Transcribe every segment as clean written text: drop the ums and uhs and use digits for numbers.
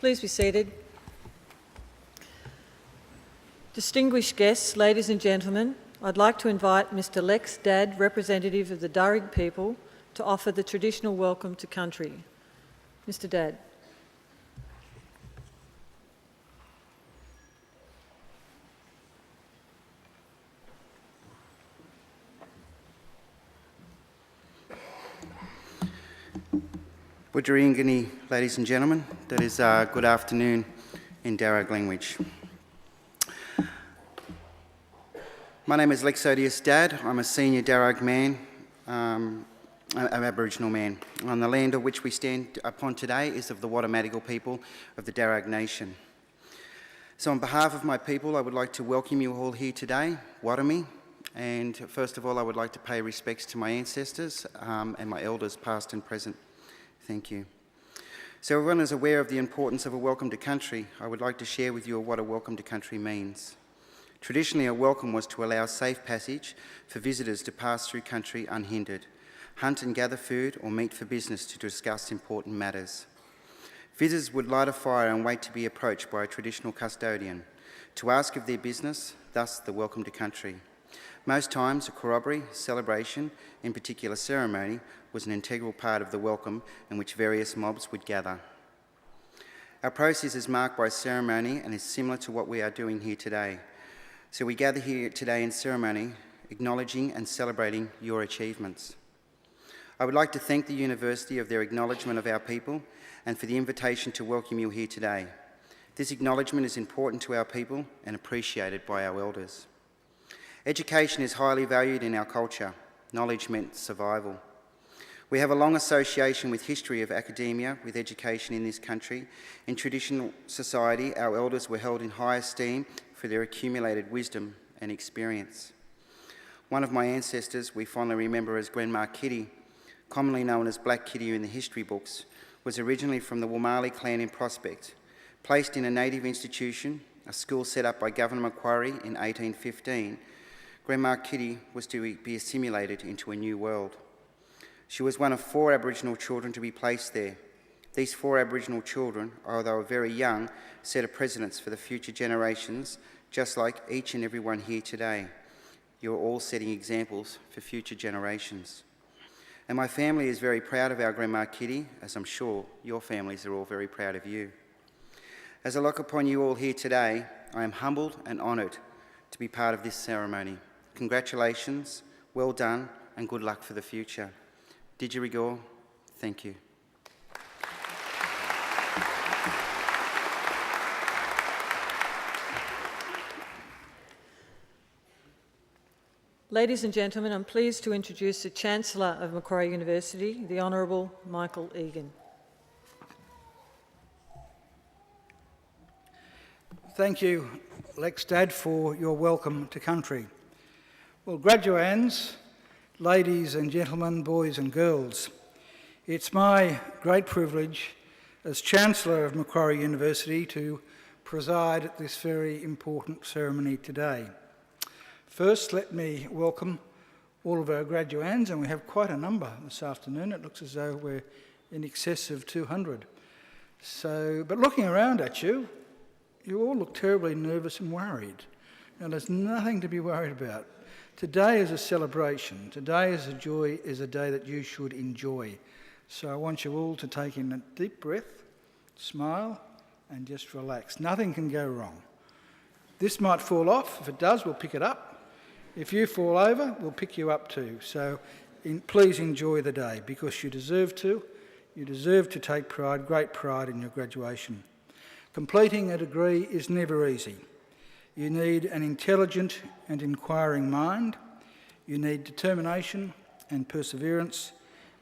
Please be seated. Distinguished guests, ladies and gentlemen, I'd like to invite Mr. Lex Dadd, representative of the Darug people, to offer the traditional welcome to country. Mr. Dadd. Budgeringani, ladies and gentlemen, that is good afternoon in Darug language. My name is Lex Dadd. I'm a senior Darug man, an Aboriginal man. On the land of which we stand upon today is of the Watamatigal people of the Darug Nation. So on behalf of my people, I would like to welcome you all here today, Watami, and first of all, I would like to pay respects to my ancestors and my elders, past and present. Thank you. So everyone is aware of the importance of a welcome to country. I would like to share with you what a welcome to country means. Traditionally, a welcome was to allow safe passage for visitors to pass through country unhindered, hunt and gather food, or meet for business to discuss important matters. Visitors would light a fire and wait to be approached by a traditional custodian to ask of their business, thus the welcome to country. Most times, a corroboree, celebration, in particular ceremony, was an integral part of the welcome in which various mobs would gather. Our process is marked by ceremony and is similar to what we are doing here today. So we gather here today in ceremony, acknowledging and celebrating your achievements. I would like to thank the University of their acknowledgement of our people and for the invitation to welcome you here today. This acknowledgement is important to our people and appreciated by our elders. Education is highly valued in our culture. Knowledge meant survival. We have a long association with history of academia, with education in this country. In traditional society, our elders were held in high esteem for their accumulated wisdom and experience. One of my ancestors we fondly remember as Grandma Kitty, commonly known as Black Kitty in the history books, was originally from the Wamali clan in Prospect. Placed in a native institution, a school set up by Governor Macquarie in 1815, Grandma Kitty was to be assimilated into a new world. She was one of 4 Aboriginal children to be placed there. These 4 Aboriginal children, although they were very young, set a precedence for the future generations, just like each and every one here today. You're all setting examples for future generations. And my family is very proud of our Grandma Kitty, as I'm sure your families are all very proud of you. As I look upon you all here today, I am humbled and honoured to be part of this ceremony. Congratulations, well done, and good luck for the future. Didjerigal, thank you. Ladies and gentlemen, I'm pleased to introduce the Chancellor of Macquarie University, the Honourable Michael Egan. Thank you, Lex Dadd, for your welcome to country. Well, graduands, ladies and gentlemen, boys and girls, it's my great privilege as Chancellor of Macquarie University to preside at this very important ceremony today. First, let me welcome all of our graduands, and we have quite a number this afternoon. It looks as though we're in excess of 200. But looking around at you, you all look terribly nervous and worried. Now, there's nothing to be worried about. Today is a celebration. Today is a joy, is a day that you should enjoy. So I want you all to take in a deep breath, smile, and just relax. Nothing can go wrong. This might fall off. If it does, we'll pick it up. If you fall over, we'll pick you up too. So please enjoy the day, because you deserve to. You deserve to take pride, great pride in your graduation. Completing a degree is never easy. You need an intelligent and inquiring mind. You need determination and perseverance,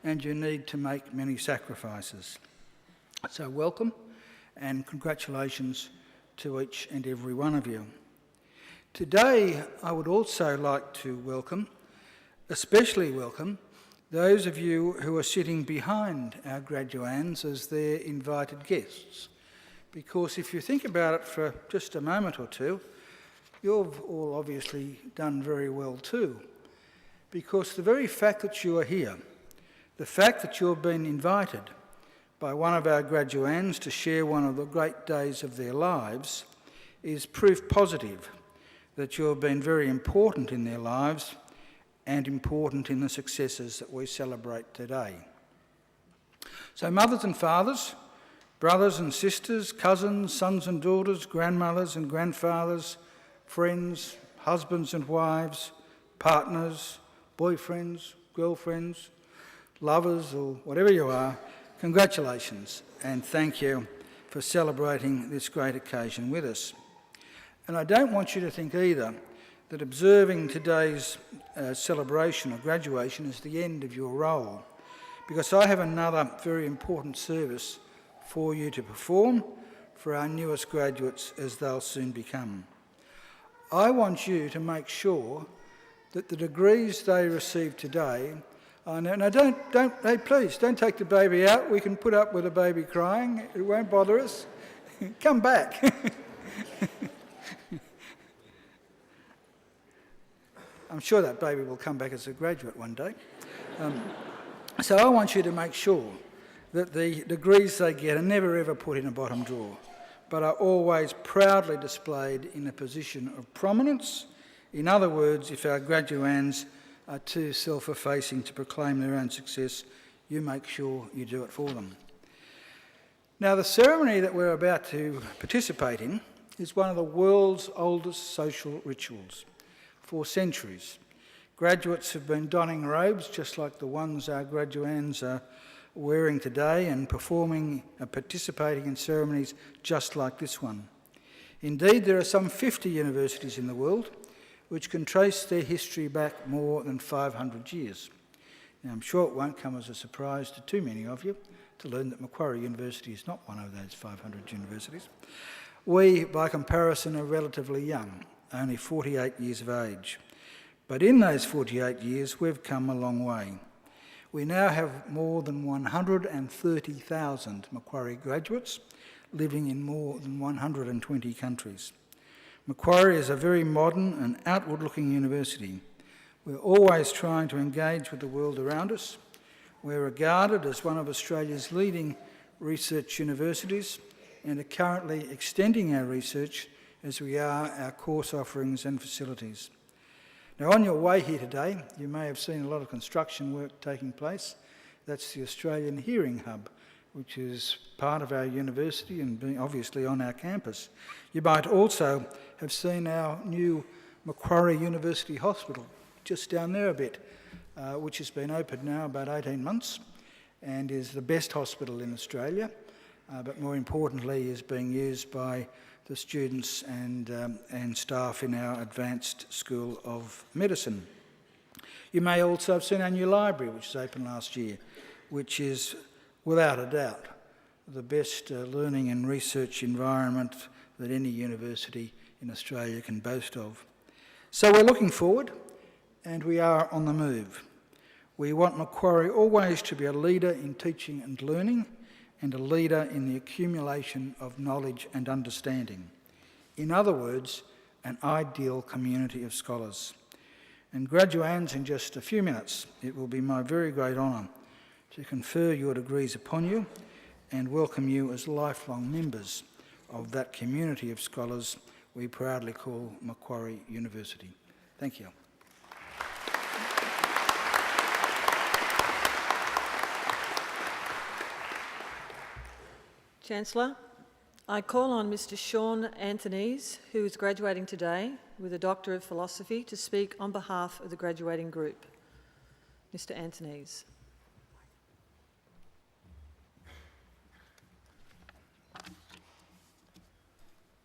and you need to make many sacrifices. So welcome and congratulations to each and every one of you. Today, I would also like to especially welcome, those of you who are sitting behind our graduands as their invited guests. Because if you think about it for just a moment or two, you've all obviously done very well too. Because the very fact that you are here, the fact that you've been invited, by one of our graduands to share one of the great days of their lives is proof positive that you have been very important in their lives and important in the successes that we celebrate today. So mothers and fathers, brothers and sisters, cousins, sons and daughters, grandmothers and grandfathers, friends, husbands and wives, partners, boyfriends, girlfriends, lovers, or whatever you are, congratulations and thank you for celebrating this great occasion with us. And I don't want you to think either that observing today's celebration or graduation is the end of your role, because I have another very important service for you to perform for our newest graduates, as they'll soon become. I want you to make sure that the degrees they receive today are now hey, please, don't take the baby out. We can put up with a baby crying. It won't bother us. Come back. I'm sure that baby will come back as a graduate one day. So I want you to make sure that the degrees they get are never ever put in a bottom drawer, but are always proudly displayed in a position of prominence. In other words, if our graduands are too self-effacing to proclaim their own success, you make sure you do it for them. Now, the ceremony that we're about to participate in is one of the world's oldest social rituals. For centuries, graduates have been donning robes just like the ones our graduands are wearing today and participating in ceremonies just like this one. Indeed, there are some 50 universities in the world which can trace their history back more than 500 years. Now, I'm sure it won't come as a surprise to too many of you to learn that Macquarie University is not one of those 500 universities. We, by comparison, are relatively young, only 48 years of age. But in those 48 years, we've come a long way. We now have more than 130,000 Macquarie graduates living in more than 120 countries. Macquarie is a very modern and outward-looking university. We're always trying to engage with the world around us. We're regarded as one of Australia's leading research universities and are currently extending our research as we are our course offerings and facilities. Now, on your way here today, you may have seen a lot of construction work taking place. That's the Australian Hearing Hub, which is part of our university and being obviously on our campus. You might also have seen our new Macquarie University Hospital, just down there a bit, which has been opened now about 18 months and is the best hospital in Australia, but more importantly is being used by the students and staff in our Advanced School of Medicine. You may also have seen our new library, which was opened last year, which is, without a doubt, the best learning and research environment that any university in Australia can boast of. So we're looking forward, and we are on the move. We want Macquarie always to be a leader in teaching and learning, and a leader in the accumulation of knowledge and understanding. In other words, an ideal community of scholars. And graduands, in just a few minutes, it will be my very great honour to confer your degrees upon you and welcome you as lifelong members of that community of scholars we proudly call Macquarie University. Thank you. Chancellor, I call on Mr Sean Anthonys, who is graduating today with a Doctor of Philosophy, to speak on behalf of the graduating group. Mr Anthonys.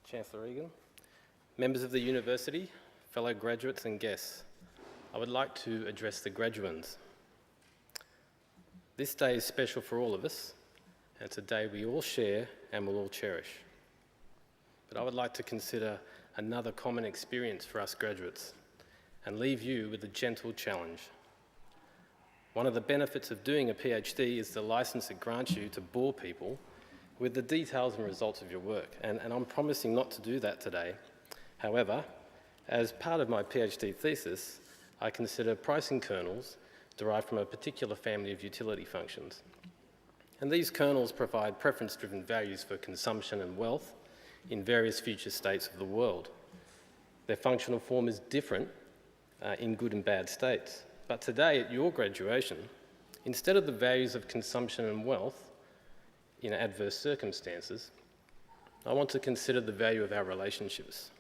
Chancellor Egan, members of the university, fellow graduates and guests, I would like to address the graduands. This day is special for all of us, and it's a day we all share and will all cherish. But I would like to consider another common experience for us graduates and leave you with a gentle challenge. One of the benefits of doing a PhD is the licence it grants you to bore people with the details and results of your work, and I'm promising not to do that today. However, as part of my PhD thesis, I consider pricing kernels derived from a particular family of utility functions. And these kernels provide preference-driven values for consumption and wealth in various future states of the world. Their functional form is different in good and bad states. But today, at your graduation, instead of the values of consumption and wealth in adverse circumstances, I want to consider the value of our relationships.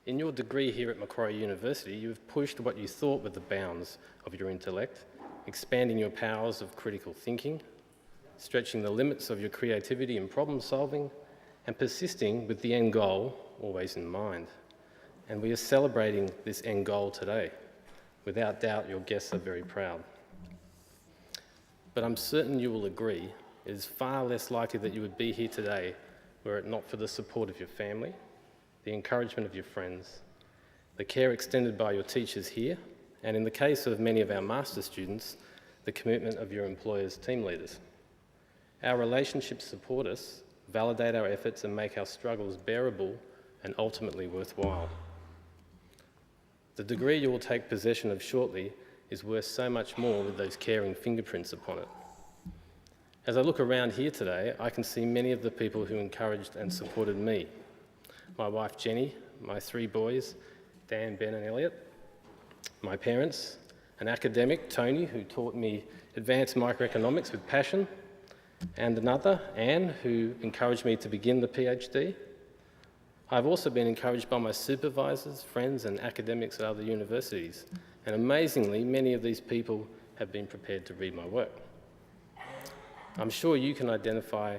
In your degree here at Macquarie University, you have pushed what you thought were the bounds of your intellect, expanding your powers of critical thinking, stretching the limits of your creativity and problem solving, and persisting with the end goal always in mind. And we are celebrating this end goal today. Without doubt, your guests are very proud. But I'm certain you will agree it is far less likely that you would be here today were it not for the support of your family, the encouragement of your friends, the care extended by your teachers here, and in the case of many of our master's students, the commitment of your employers' team leaders. Our relationships support us, validate our efforts, and make our struggles bearable and ultimately worthwhile. The degree you will take possession of shortly is worth so much more with those caring fingerprints upon it. As I look around here today, I can see many of the people who encouraged and supported me. My wife Jenny, my 3 boys, Dan, Ben and Elliot, my parents, an academic, Tony, who taught me advanced microeconomics with passion, and another, Anne, who encouraged me to begin the PhD. I've also been encouraged by my supervisors, friends and academics at other universities, and amazingly, many of these people have been prepared to read my work. I'm sure you can identify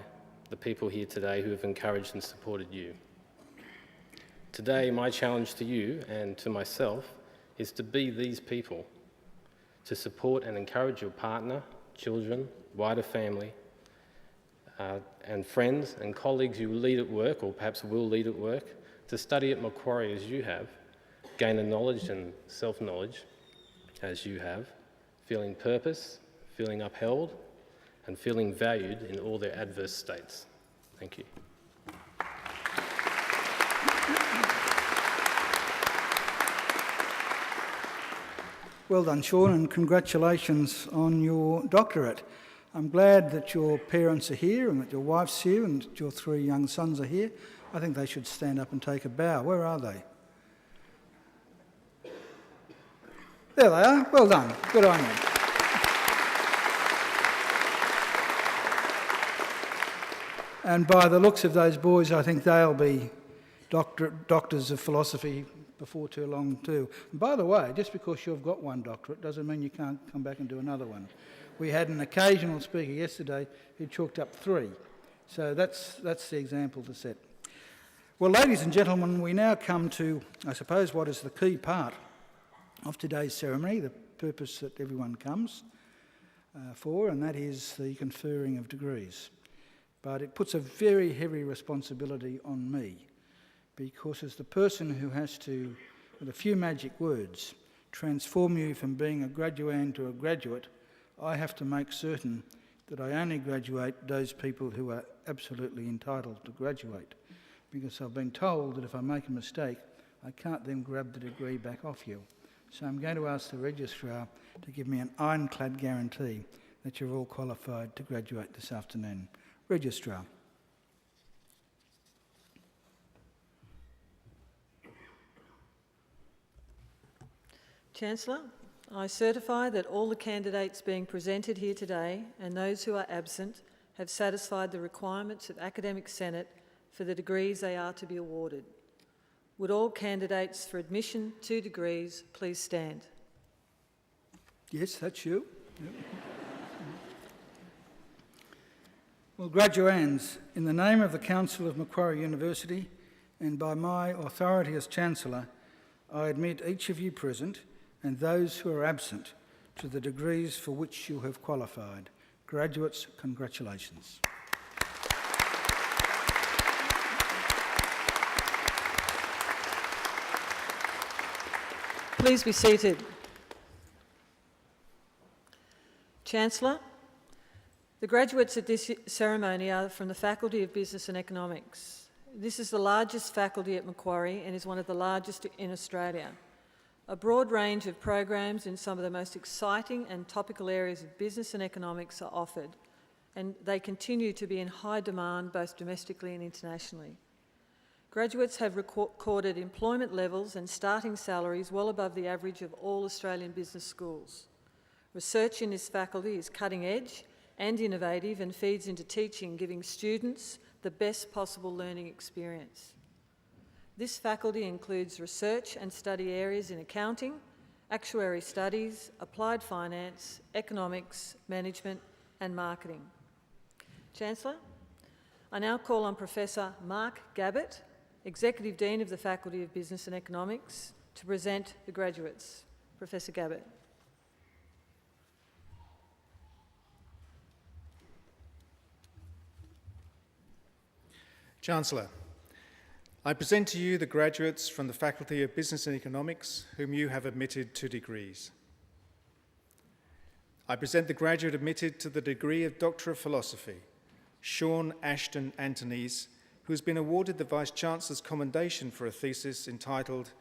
the people here today who have encouraged and supported you. Today, my challenge to you and to myself is to be these people, to support and encourage your partner, children, wider family, and friends and colleagues you lead at work or perhaps will lead at work, to study at Macquarie as you have, gain a knowledge and self-knowledge as you have, feeling purpose, feeling upheld, and feeling valued in all their adverse states. Thank you. Well done, Sean, and congratulations on your doctorate. I'm glad that your parents are here and that your wife's here and that your 3 young sons are here. I think they should stand up and take a bow. Where are they? There they are. Well done. Good on you. And by the looks of those boys, I think they'll be doctors of philosophy before too long too. And by the way, just because you've got 1 doctorate doesn't mean you can't come back and do another one. We had an occasional speaker yesterday who chalked up 3. So that's the example to set. Well, ladies and gentlemen, we now come to, I suppose, what is the key part of today's ceremony, the purpose that everyone comes for, and that is the conferring of degrees. But it puts a very heavy responsibility on me, because as the person who has to, with a few magic words, transform you from being a graduand to a graduate, I have to make certain that I only graduate those people who are absolutely entitled to graduate, because I've been told that if I make a mistake, I can't then grab the degree back off you. So I'm going to ask the registrar to give me an ironclad guarantee that you're all qualified to graduate this afternoon. Registrar. Chancellor, I certify that all the candidates being presented here today and those who are absent have satisfied the requirements of Academic Senate for the degrees they are to be awarded. Would all candidates for admission to degrees please stand? Yes, that's you. Yep. Well, graduands, in the name of the Council of Macquarie University and by my authority as Chancellor, I admit each of you present and those who are absent to the degrees for which you have qualified. Graduates, congratulations. Please be seated. Chancellor, the graduates at this ceremony are from the Faculty of Business and Economics. This is the largest faculty at Macquarie and is one of the largest in Australia. A broad range of programs in some of the most exciting and topical areas of business and economics are offered, and they continue to be in high demand both domestically and internationally. Graduates have recorded employment levels and starting salaries well above the average of all Australian business schools. Research in this faculty is cutting edge and innovative and feeds into teaching, giving students the best possible learning experience. This faculty includes research and study areas in accounting, actuary studies, applied finance, economics, management and marketing. Chancellor, I now call on Professor Mark Gabbett, Executive Dean of the Faculty of Business and Economics, to present the graduates. Professor Gabbett. Chancellor, I present to you the graduates from the Faculty of Business and Economics whom you have admitted to degrees. I present the graduate admitted to the degree of Doctor of Philosophy, Sean Ashton Antonese, who has been awarded the Vice-Chancellor's Commendation for a thesis entitled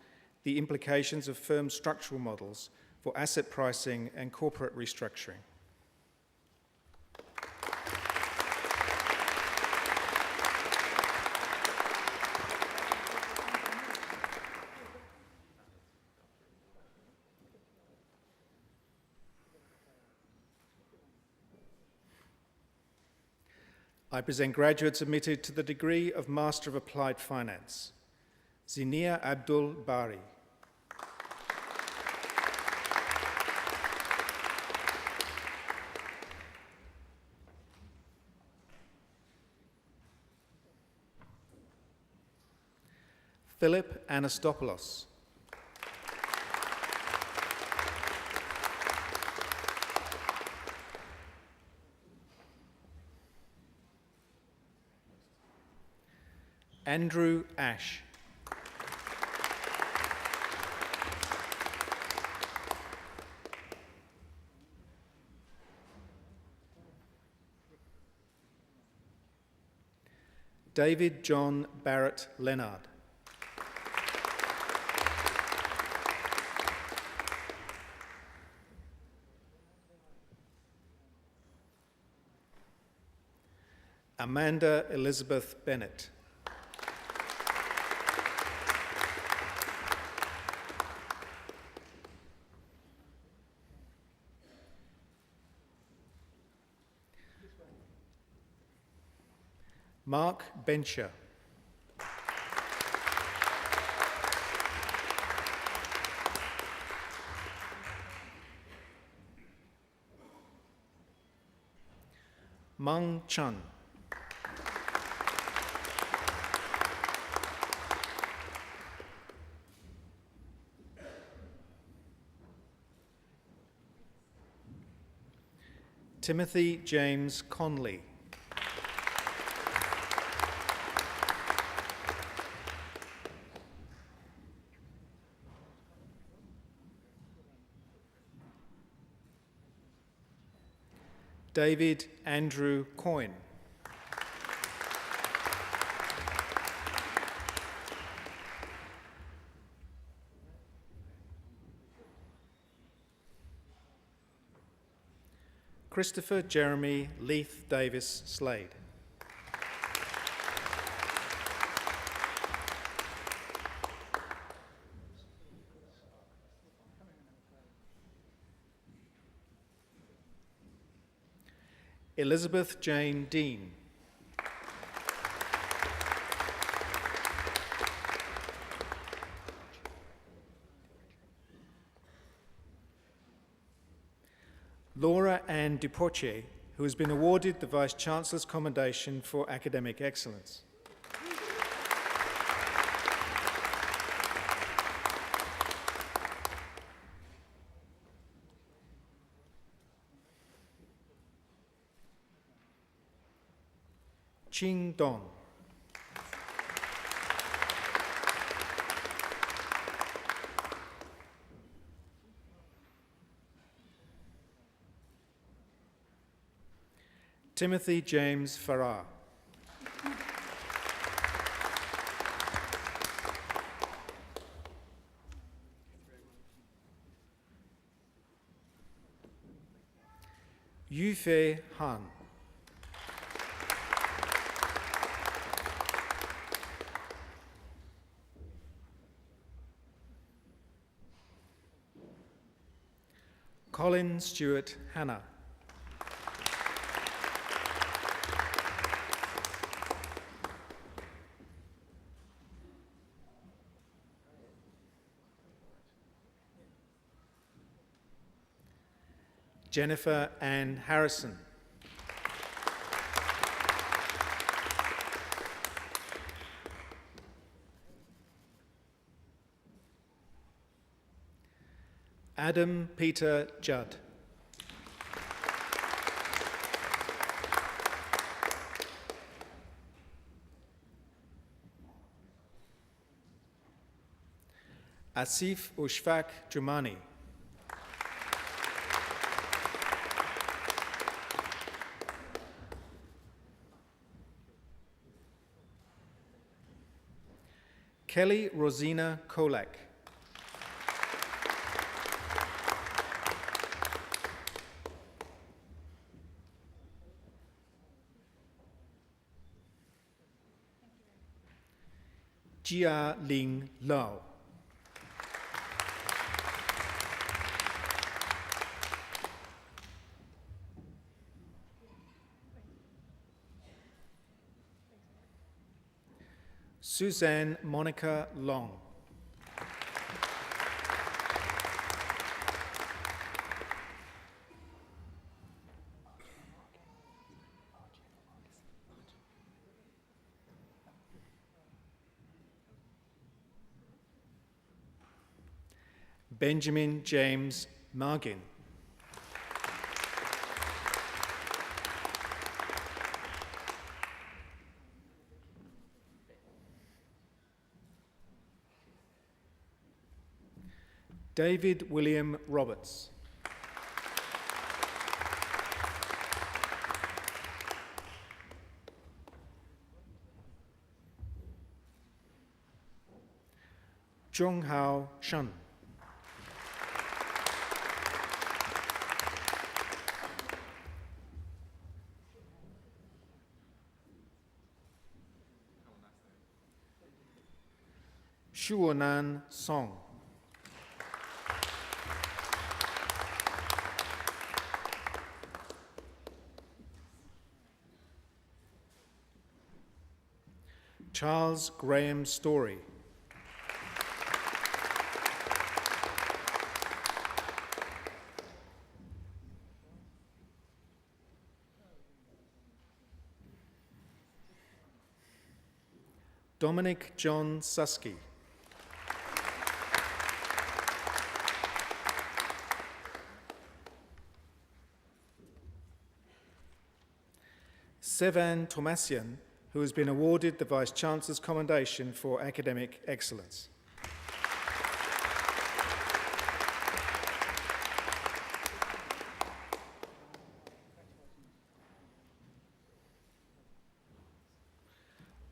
The Implications of Firm Structural Models for Asset Pricing and Corporate Restructuring. I present graduates admitted to the degree of Master of Applied Finance, Zinia Abdul Bari. Philip Anastopoulos. Andrew Ash. David John Barrett Leonard. Amanda Elizabeth Bennett. Mark Bencher. Meng Chun. Timothy James Conley. David Andrew Coyne. Christopher Jeremy Leith Davis Slade. Elizabeth Jane Dean. Laura Ann Dupoche, who has been awarded the Vice-Chancellor's Commendation for Academic Excellence. Ching Dong. Timothy James Farrar. Yufei Han. Colin Stewart Hannah. Jennifer Ann Harrison. Adam Peter Judd. Asif Ushfaq Jumani. Kelly Rosina Kolak. Jia Ling Lau. Suzanne Monica Long. Benjamin James Margin. David William Roberts. Zhonghao Shen. Shuonan Song. Charles Graham Story. Dominic John Susky. Sevan Tomasian, who has been awarded the Vice-Chancellor's Commendation for Academic Excellence.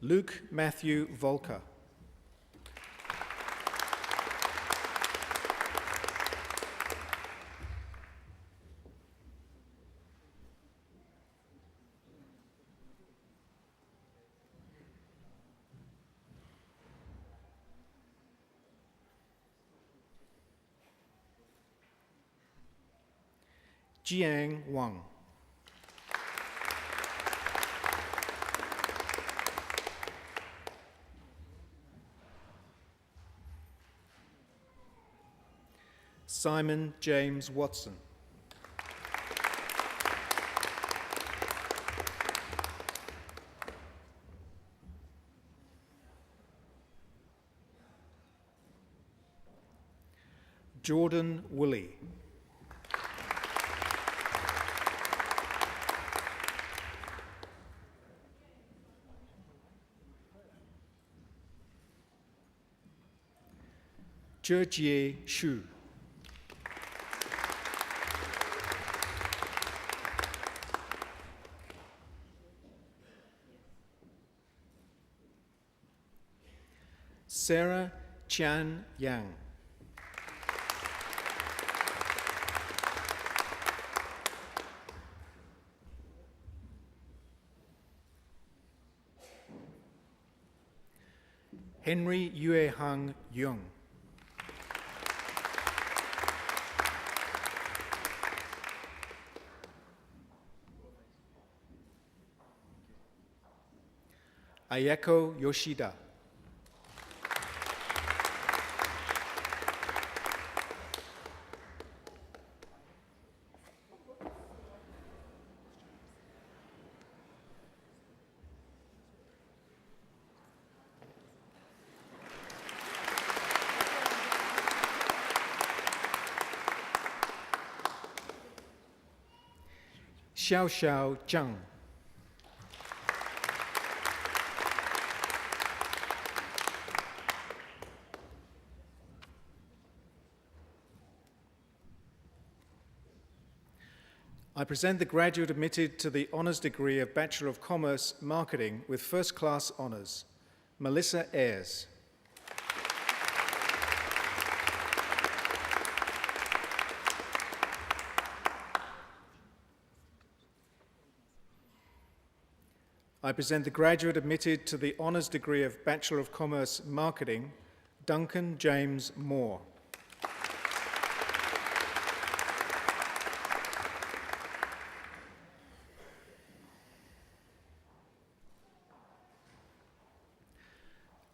Luke Matthew Volker. Jiang Wang. Simon James Watson. Jordan Woolley. Zhejie Shu. Sarah Chan Yang. Henry Yue Hang Yung. Ayako Yoshida. Xiao Xiao Zhang. I present the graduate admitted to the honours degree of Bachelor of Commerce Marketing with first class honours, Melissa Ayres. I present the graduate admitted to the honours degree of Bachelor of Commerce Marketing, Duncan James Moore.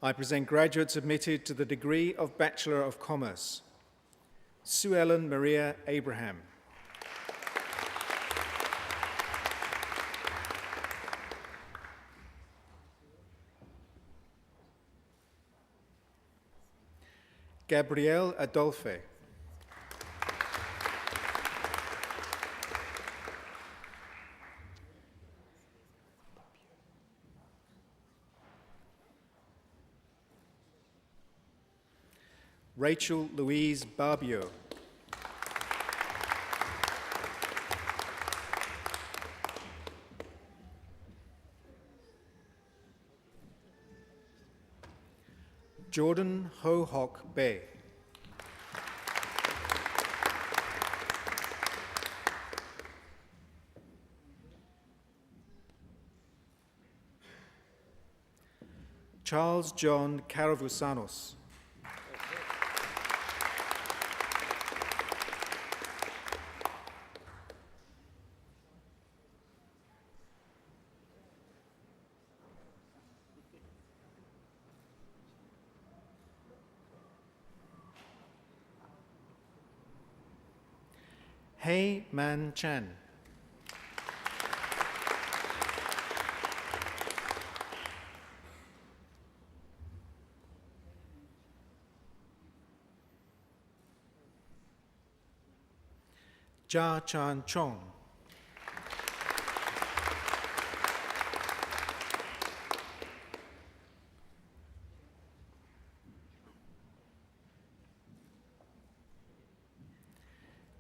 I present graduates admitted to the degree of Bachelor of Commerce, Sue Ellen Maria Abraham. Gabrielle Adolphe. Rachel Louise Barbio. Jordan Ho Hock Bay. Charles John Caravusanos. Hei Man Chan. Jia Chan Chong.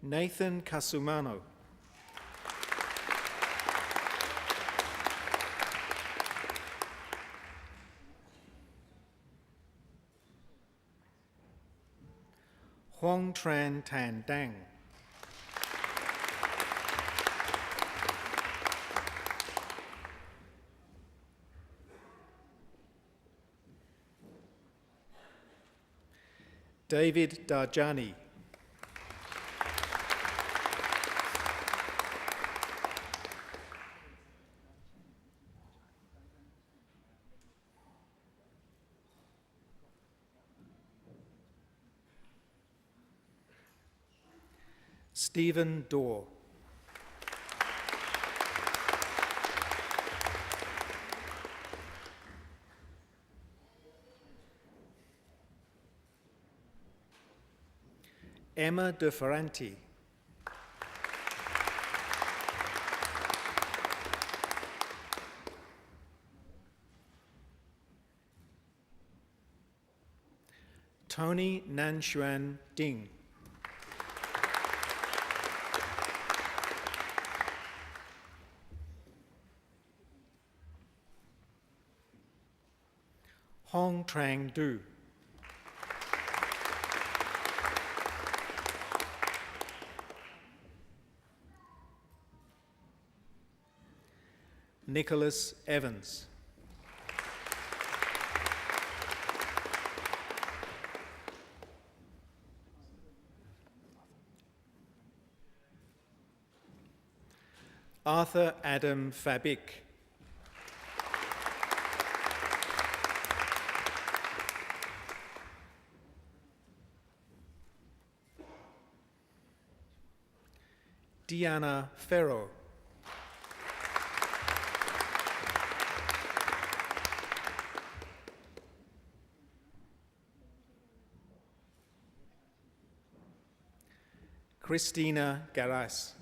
Nathan Kasumano. Huang Tran Tan Dang. David Darjani. Stephen Dorr. Emma De Ferranti. Tony Nanshuan Ding. Hong Trang Du. Nicholas Evans. Arthur Adam Fabik. Diana Ferro. Christina Garas.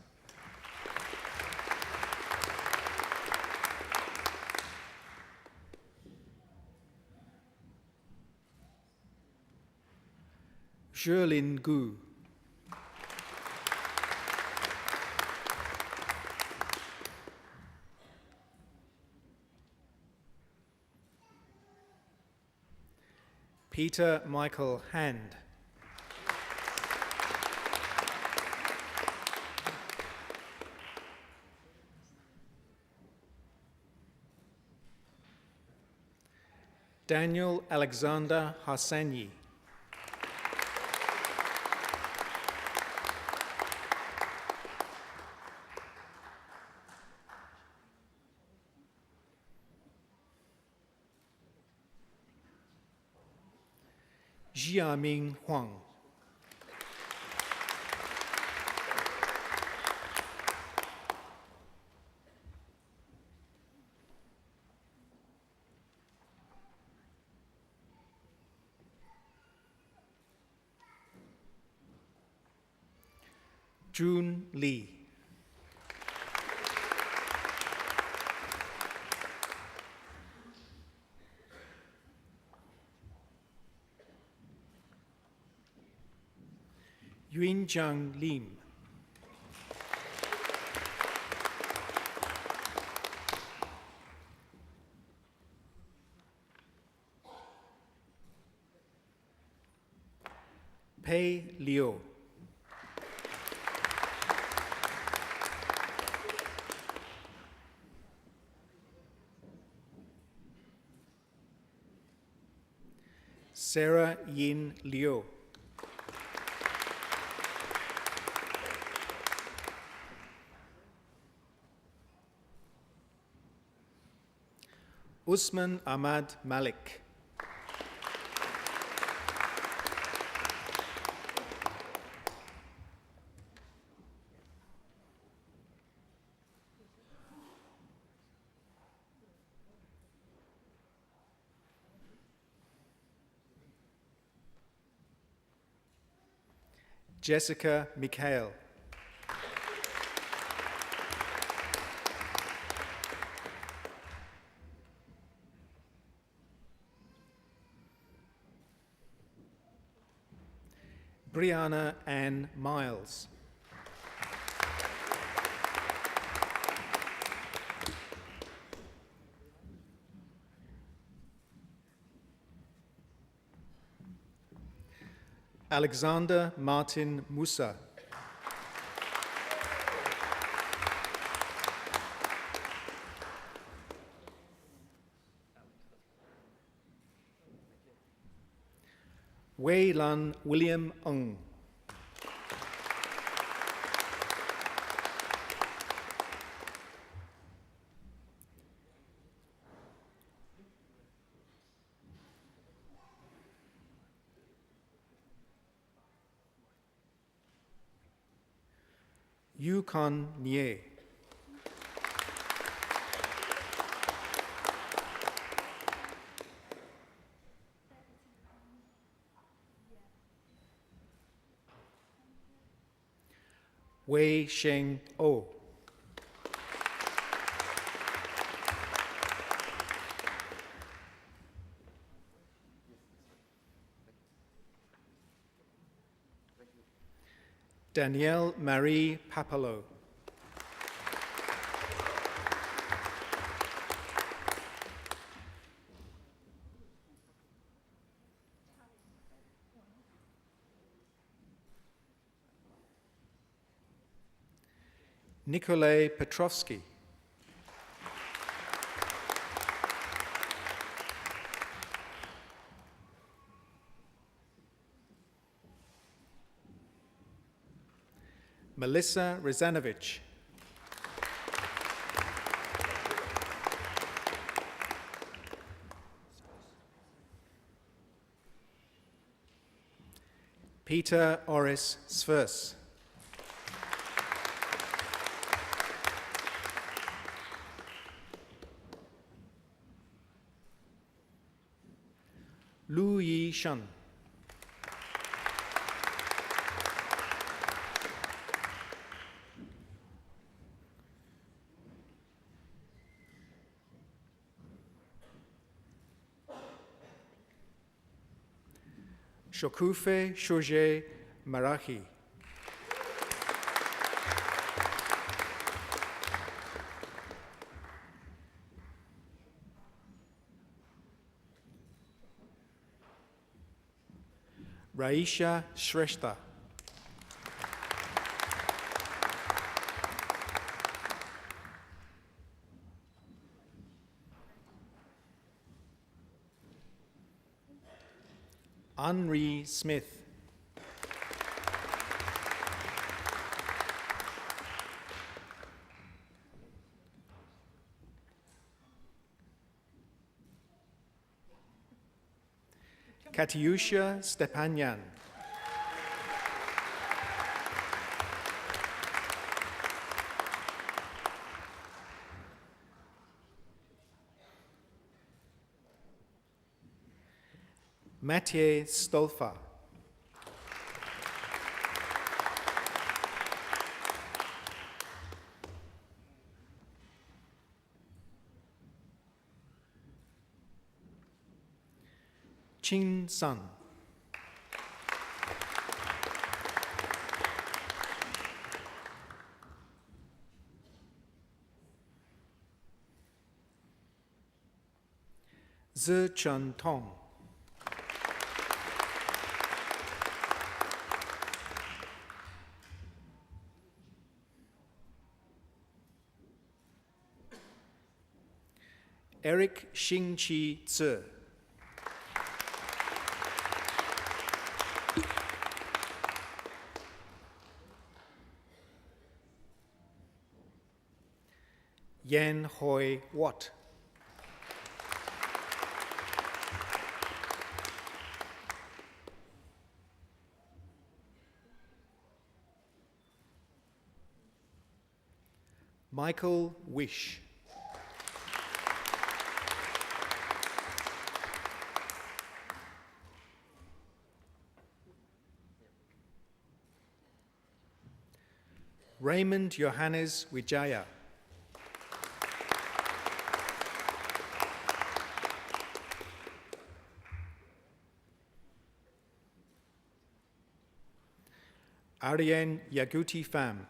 Zhelin Gu. Peter Michael Hand. Daniel Alexander Hassani. Jiaming Huang. June Lee. Yunjiang Lim. Pei Liu. Sarah Yin Liu. Usman Ahmad Malik. Jessica Mikhail. Brianna Ann Miles. Alexander Martin Musa. Wei Lan William Ng. Yukon Nie. Wei Sheng O. Danielle Marie Papalo. Nikolay Petrovsky. Melissa Rizanovich. Peter Oris Svers. Lu Yi Shen. Shokufe Shoje Marahi. Raisha Shrestha. Henri Smith. Katyusha Stepanyan. Mathieu Stolfa. Chin Sun. Zhe Chun Tong. Eric Xingqi Zhe. Yan Hoi Watt. Michael Wish. Raymond Johannes Wijaya. Ariane Yaguti Pham.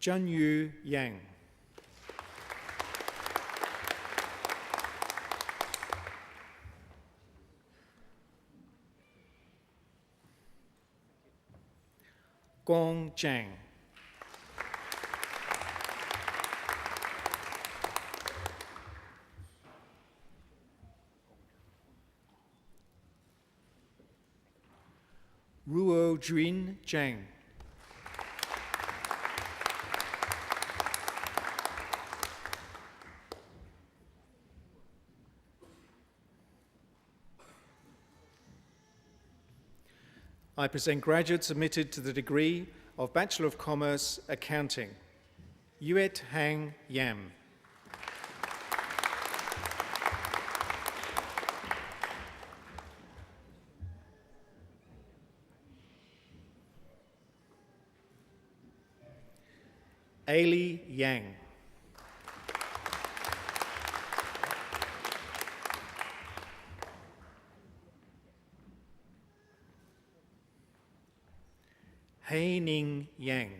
Junyu Yang. Gong Zhang. Ruo Juin Zhang. I present graduates admitted to the degree of Bachelor of Commerce Accounting. Yuet Hang Yam. Ailey Yang. Hei Ning Yang.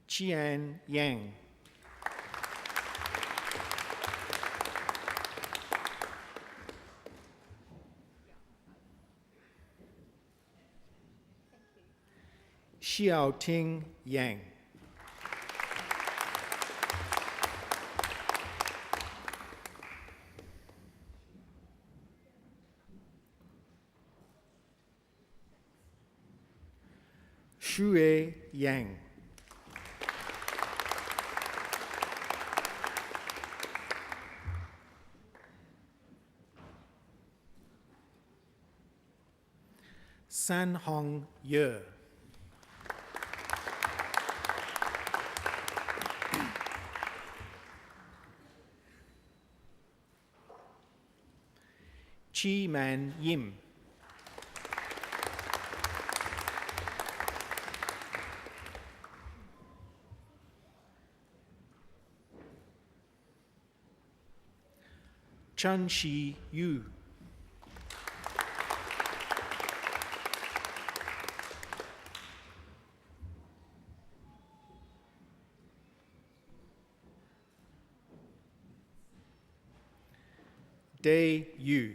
Qian Yang. Xiaoting Yang. Xue Yang. San Hong Ye. Chi Man Yim. Chun Shi Yu. Day Yu.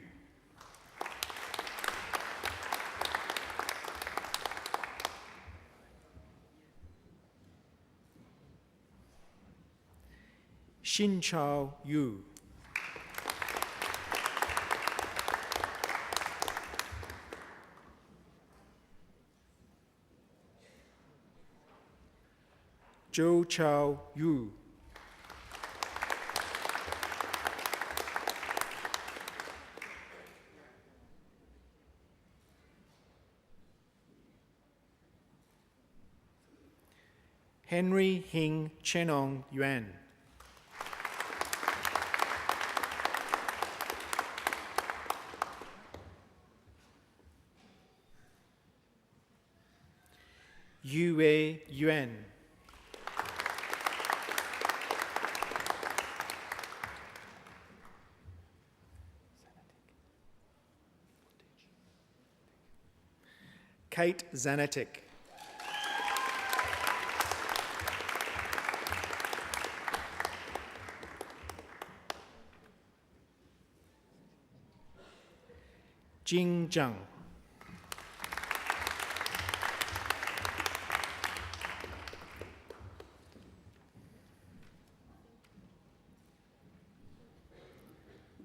Xin Chao Yu. Zhou Chao Yu. Henry Hing Chenong Yuan. Yue Yuan. Kate Zanatic. Jing Zhang.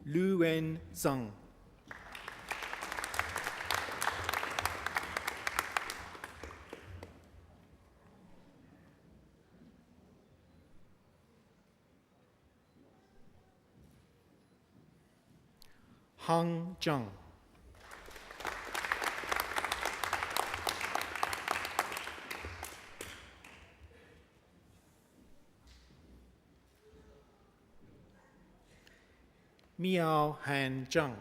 Lu Wen Zhang. Hang Zhang. Miao Han Zhang.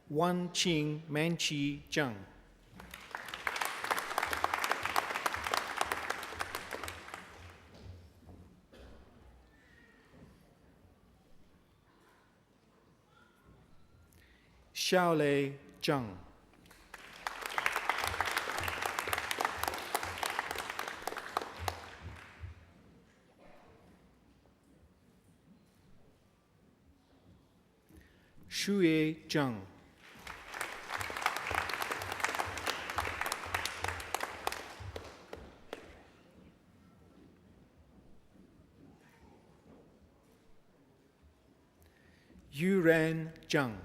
Wan Qing Manchi Zhang. Xiaolei Zhang. Shuye Zhang. Yuran Zhang.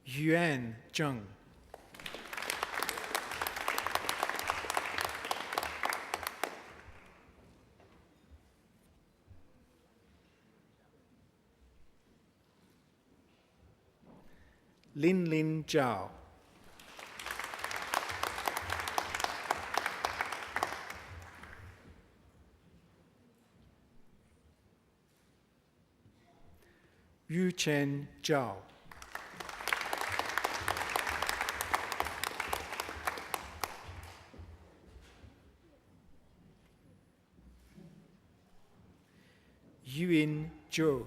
Yuan Zhang. Lin Lin Zhao. Yu Chen Zhao. Yuan Zhou.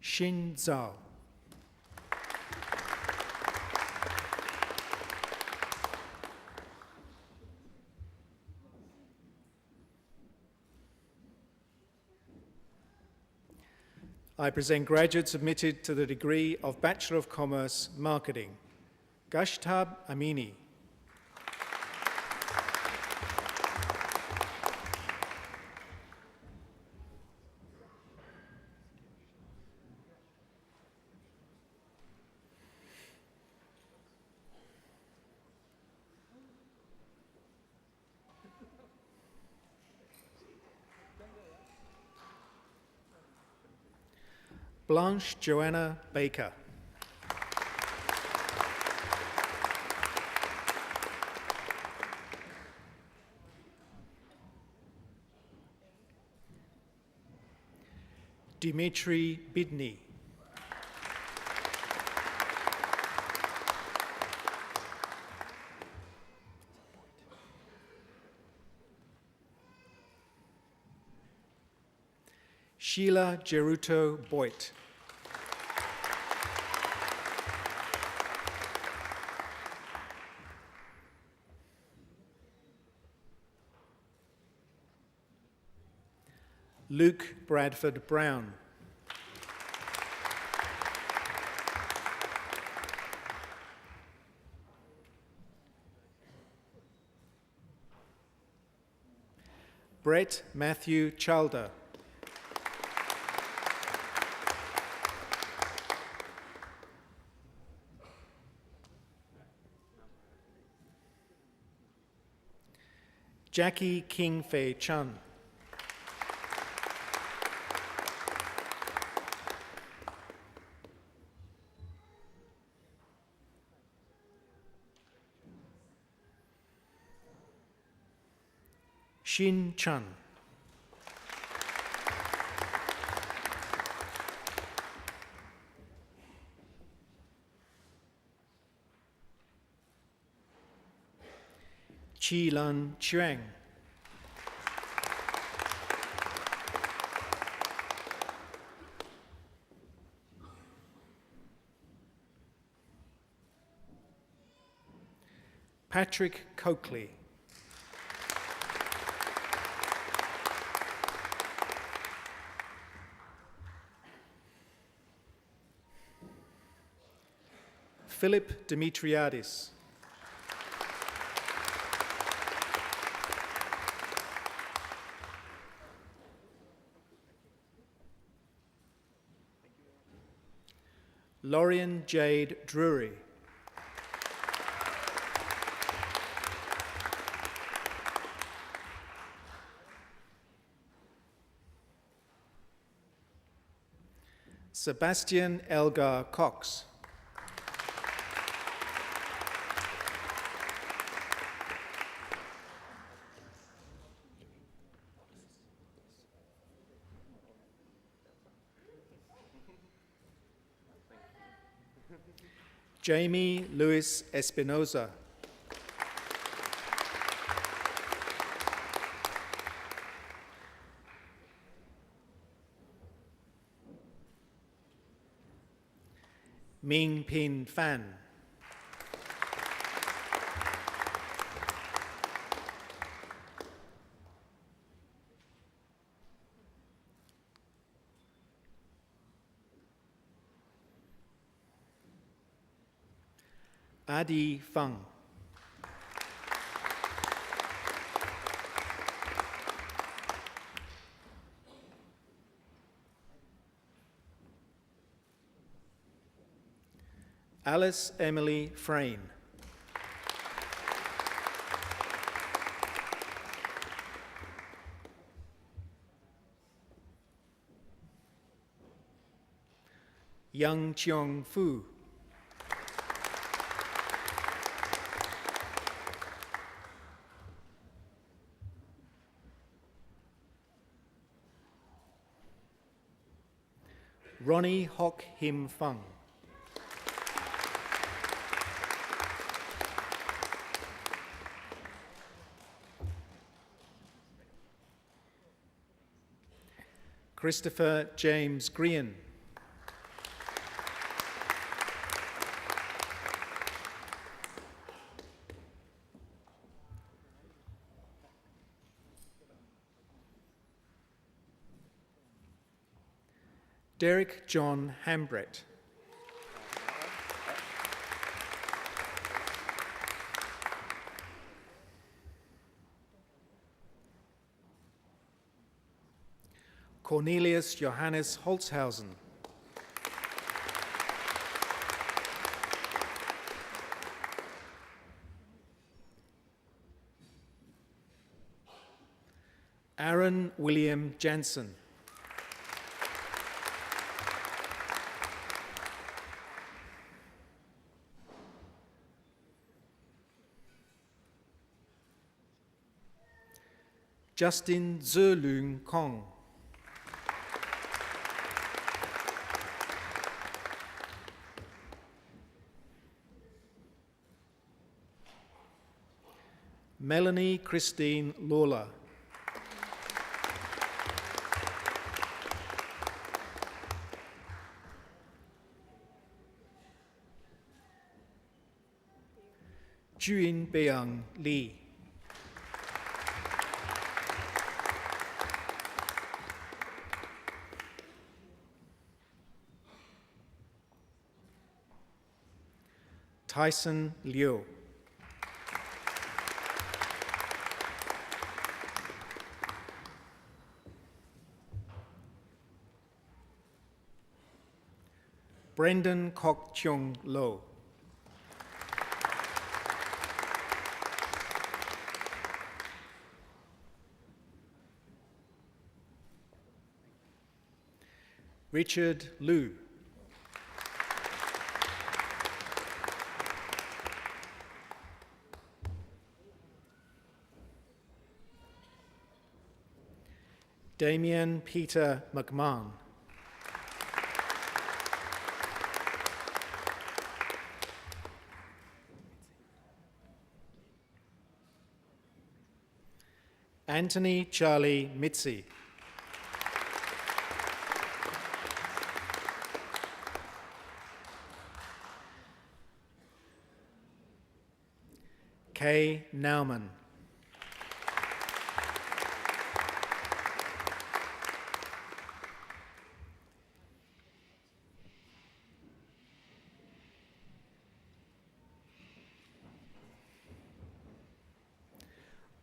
Xin Zhao. I present graduates admitted to the degree of Bachelor of Commerce, Marketing. Gashtab Amini. Blanche Joanna Baker. Dimitri Bidney. Sheila Geruto Boyd. Luke Bradford Brown. Brett Matthew Chalder. Jackie King Fei Chun. Shin Chun. Chi Lan Chuang. Patrick Coakley. Philip Dimitriadis. Lorian Jade Drury. Sebastian Elgar Cox. Jamie Luis Espinoza. Ming Pin Fan. Adi Feng. Alice Emily Frayne. Yang Cheong Fu. Ronnie Hock Him Fung. Christopher James Green. Derek John Hambrett. Cornelius Johannes Holzhausen. Aaron William Jansen. Justin Zerlung Kong. Melanie Christine Lawler. Juin Beang Lee. Tyson Liu. Brendan Kok Chung Lo. Richard Liu. Damien Peter McMahon. Anthony Charlie Mitzi. Kay Nauman.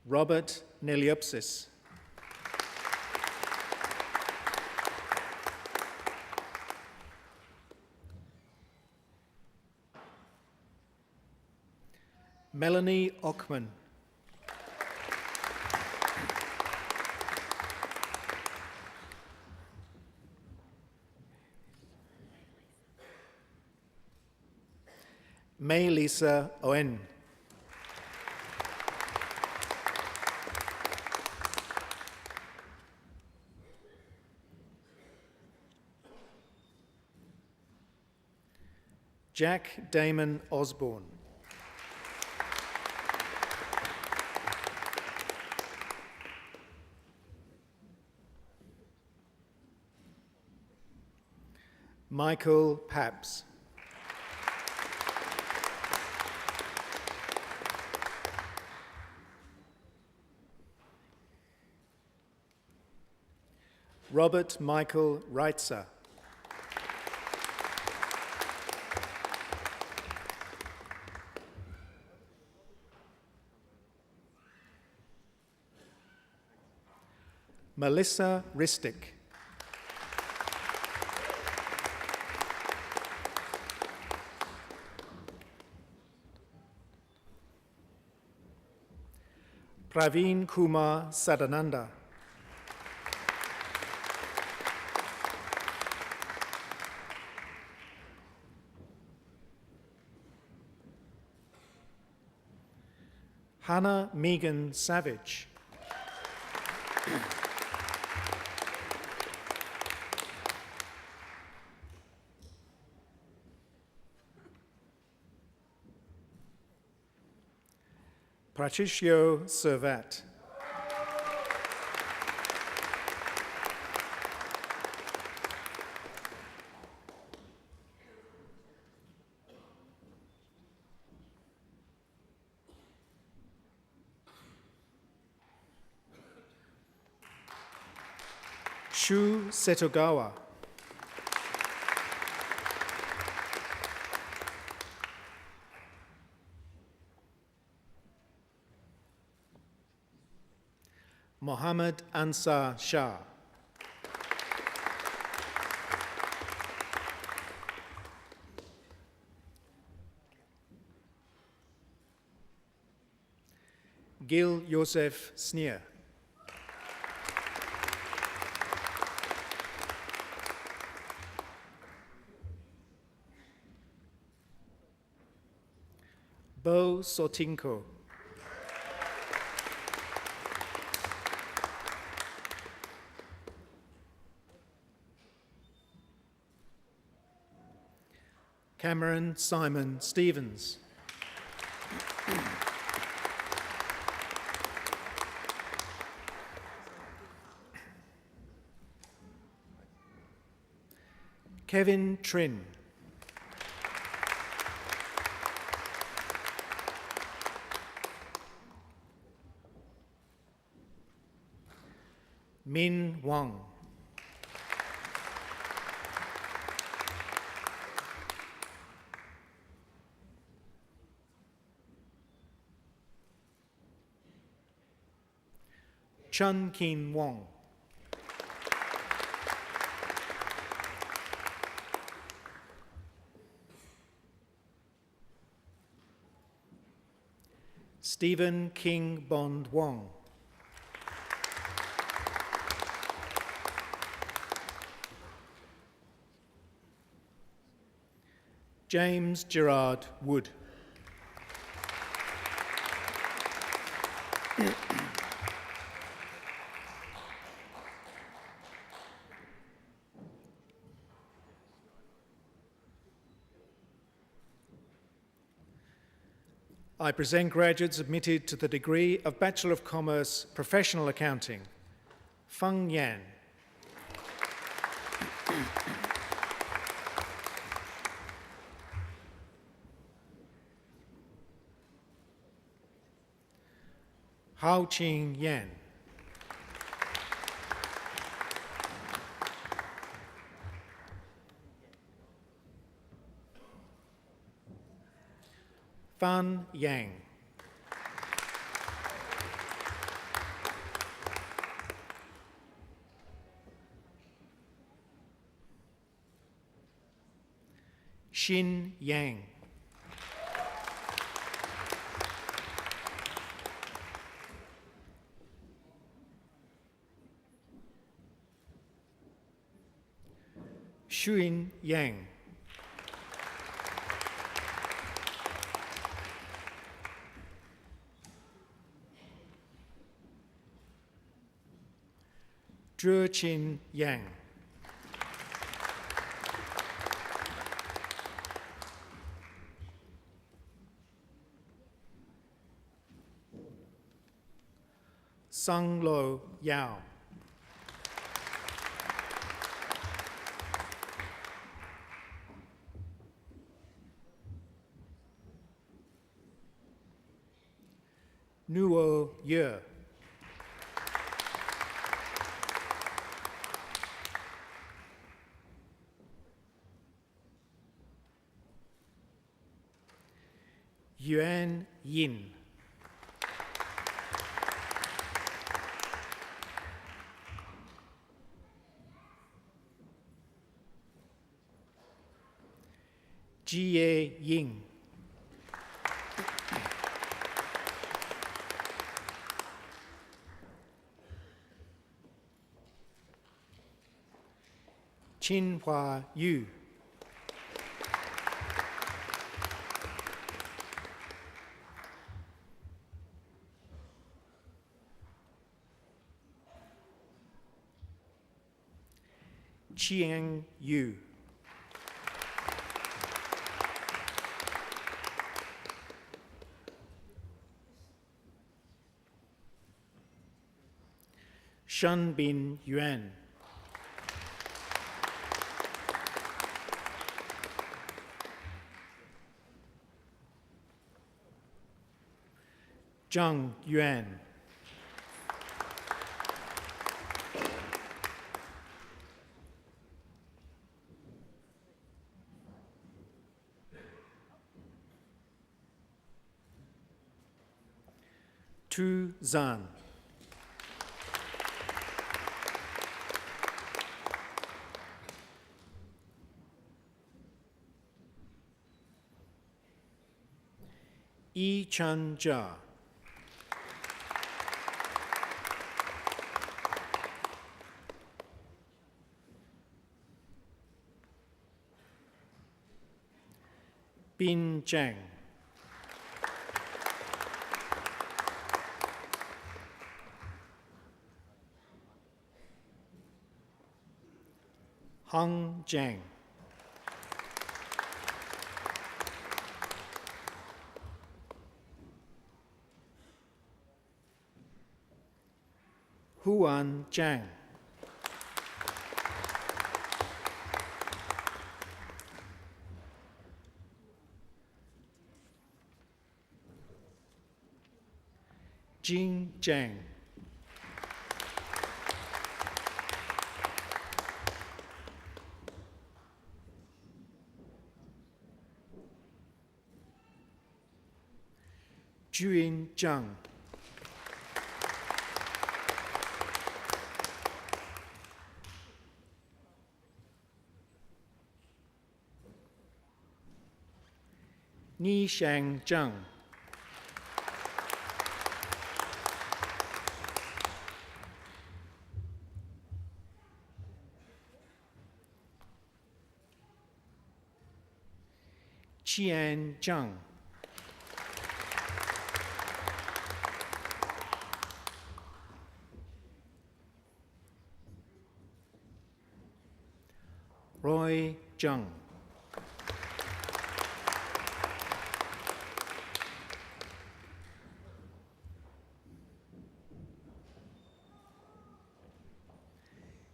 Robert Neliopsis. Melanie Ockman. May Lisa Owen. Jack Damon Osborne. Michael Paps. Robert Michael Reitzer. Melissa Ristick. Praveen Kumar Sadananda. Hannah Megan Savage. Patricio Servat. Shu Setogawa. Mohammed Ansar Shah. Gil Joseph Sneer. Bo Sotinko. Cameron Simon Stevens. Kevin Trin. Min Wang. Chun Kin Wong. Stephen King Bond Wong. James Gerard Wood. I present graduates admitted to the degree of Bachelor of Commerce Professional Accounting. Feng Yan. Hao Qing Yan. Fan Yang. Xin Yang. Xuyin Yang. Zhe Yang. Sang Lo Yao. Nuo Ye. Yuan Yin. Jie Ying. Qinhua Yu. Chiang Yu. Shan Bin Yuan. Zhang Yuan. Tu Zan. Yi Chan Jia. Bin Zhang. Hang Zhang. Huan Zhang. Jing Zhang. Juin Zhang. Ni Shang Zhang. Qian Zhang. Roy Zhang.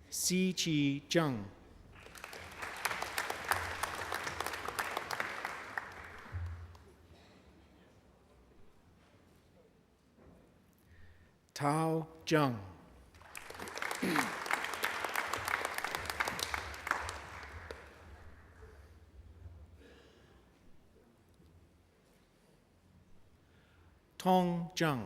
Si Chi Zhang. Tao Zhang. Tong Zhang.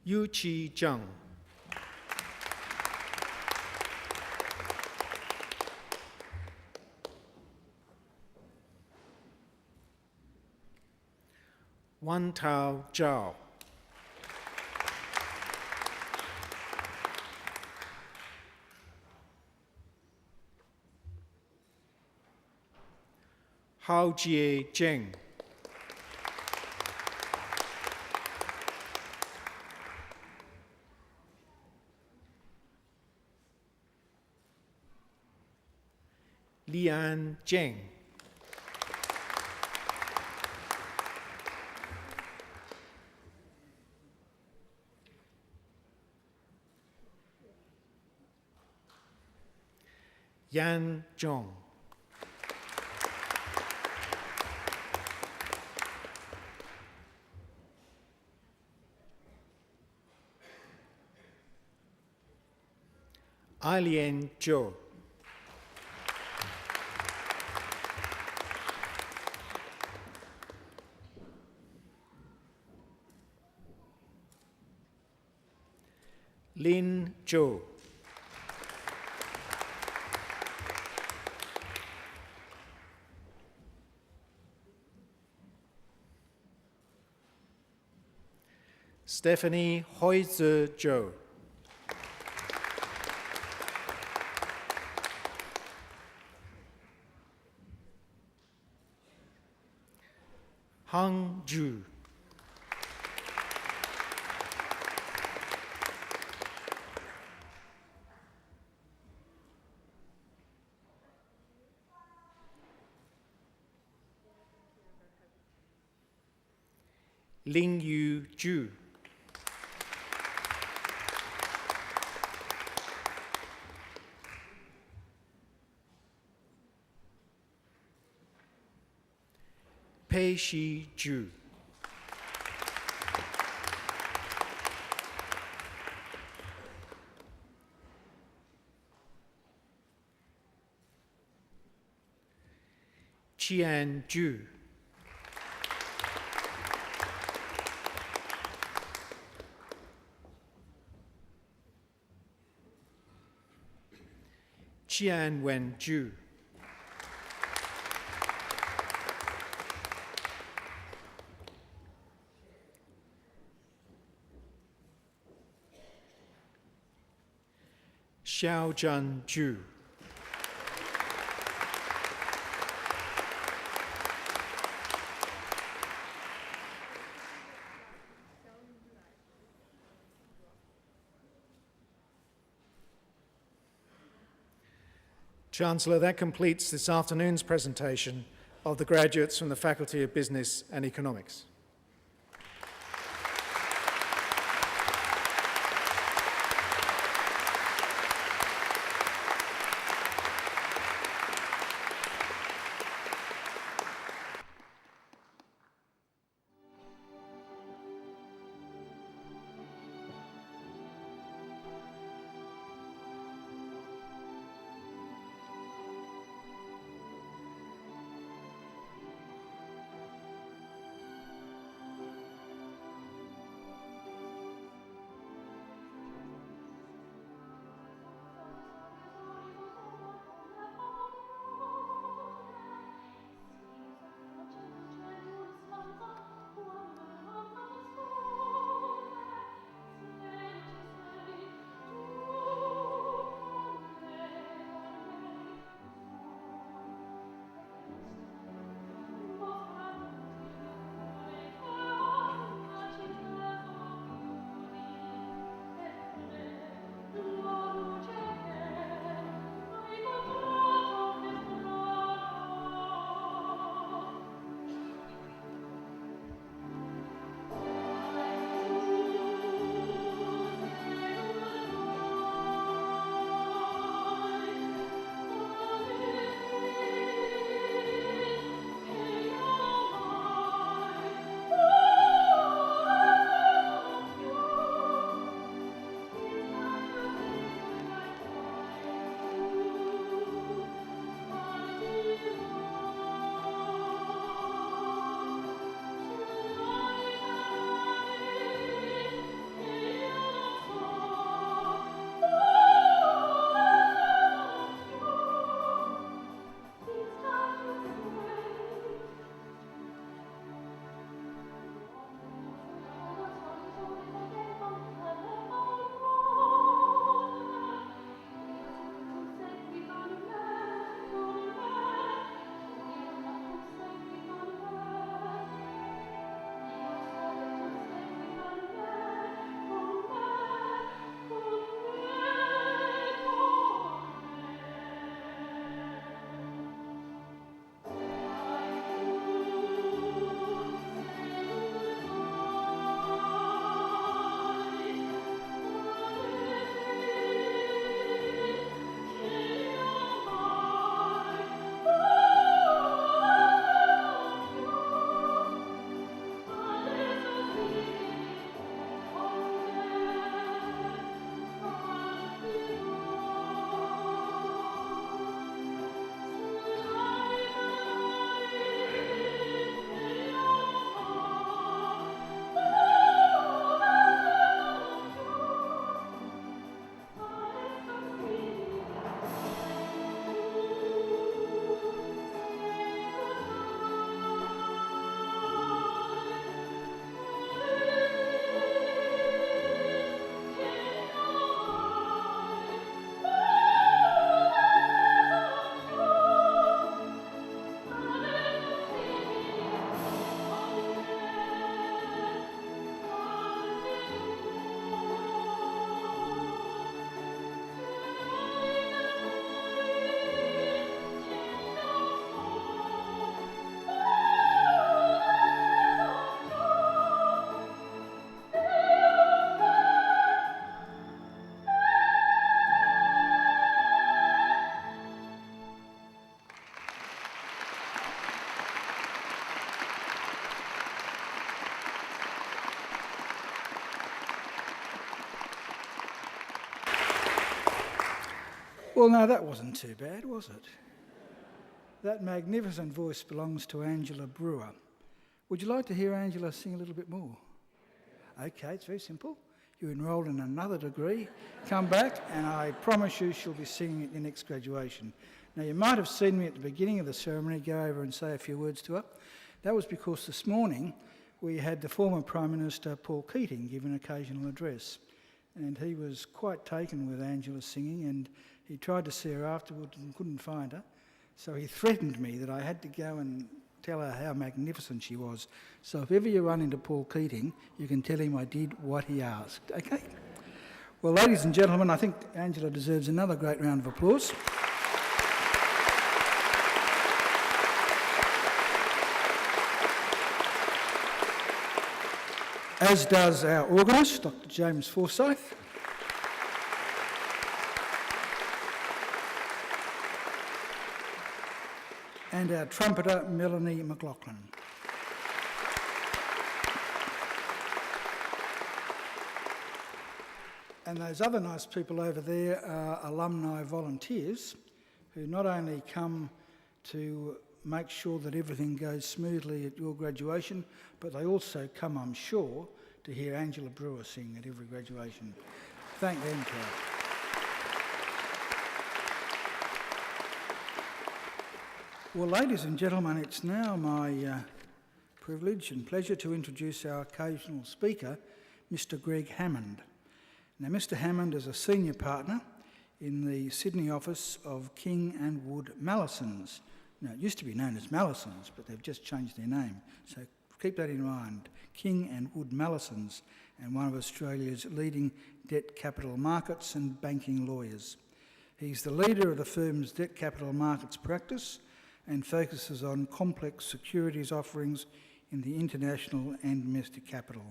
Yu Chi Zhang. Wan Tao Zhao. Hao Jie Zheng. Lian Zheng. Yan Zhong. Ailien Zhou. Lin Zhou. Stephanie Hoize Zhou. Hang Zhu. Ling Yu Zhu. Pei Shi Zhu. Qian Zhu. Qian Wen Ju. Xiaojun Ju. Chancellor, that completes this afternoon's presentation of the graduates from the Faculty of Business and Economics. Well, no, that wasn't too bad, was it? That magnificent voice belongs to Angela Brewer. Would you like to hear Angela sing a little bit more? Okay, it's very simple. you enrolled in another degree, come back, and I promise you she'll be singing at your next graduation. Now, you might have seen me at the beginning of the ceremony go over and say a few words to her. That was because this morning we had the former Prime Minister, Paul Keating, give an occasional address. And he was quite taken with Angela singing, and he tried to see her afterwards and couldn't find her. So he threatened me that I had to go and tell her how magnificent she was. So if ever you run into Paul Keating, you can tell him I did what he asked, okay? Well, ladies and gentlemen, I think Angela deserves another great round of applause. As does our organist, Dr. James Forsyth. And our trumpeter, Melanie McLaughlin. And those other nice people over there are alumni volunteers who not only come to make sure that everything goes smoothly at your graduation, but they also come, I'm sure, to hear Angela Brewer sing at every graduation. Thank them, Carol. Well, ladies and gentlemen, it's now my privilege and pleasure to introduce our occasional speaker, Mr. Greg Hammond. Now, Mr. Hammond is a senior partner in the Sydney office of King and Wood Mallisons. Now, it used to be known as Mallisons, but they've just changed their name. So keep that in mind. King and Wood Mallisons, and one of Australia's leading debt capital markets and banking lawyers. He's the leader of the firm's debt capital markets practice and focuses on complex securities offerings in the international and domestic capital.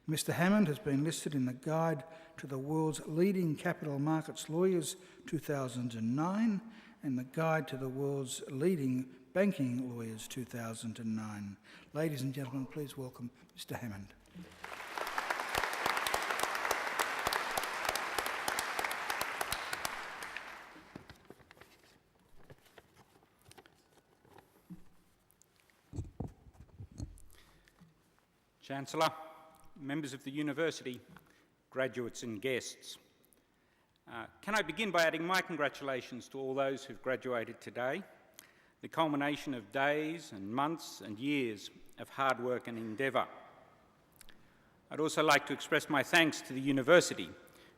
Mr. Hammond has been listed in the Guide to the World's Leading Capital Markets Lawyers 2009 and the Guide to the World's Leading Banking Lawyers 2009. Ladies and gentlemen, please welcome Mr. Hammond. Chancellor, members of the University, graduates and guests. Can I begin by adding my congratulations to all those who've graduated today, the culmination of days and months and years of hard work and endeavour. I'd also like to express my thanks to the University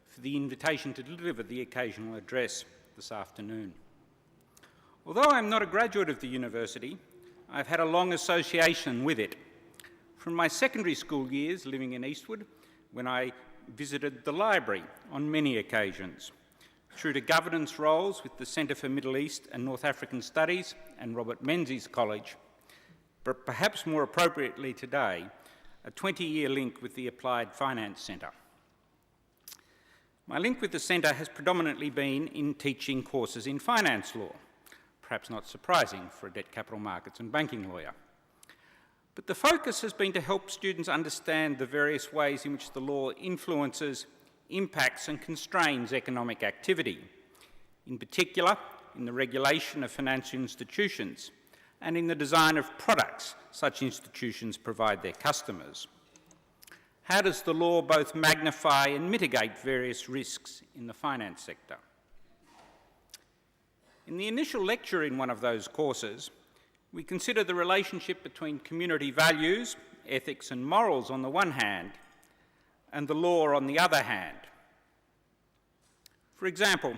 for the invitation to deliver the occasional address this afternoon. Although I'm not a graduate of the University, I've had a long association with it. From my secondary school years living in Eastwood, when I visited the library on many occasions, through to governance roles with the Centre for Middle East and North African Studies and Robert Menzies College, but perhaps more appropriately today, a 20-year link with the Applied Finance Centre. My link with the Centre has predominantly been in teaching courses in finance law, perhaps not surprising for a debt capital markets and banking lawyer. But the focus has been to help students understand the various ways in which the law influences, impacts and constrains economic activity, in particular in the regulation of financial institutions and in the design of products such institutions provide their customers. How does the law both magnify and mitigate various risks in the finance sector? In the initial lecture in one of those courses, we consider the relationship between community values, ethics and morals on the one hand, and the law on the other hand. For example,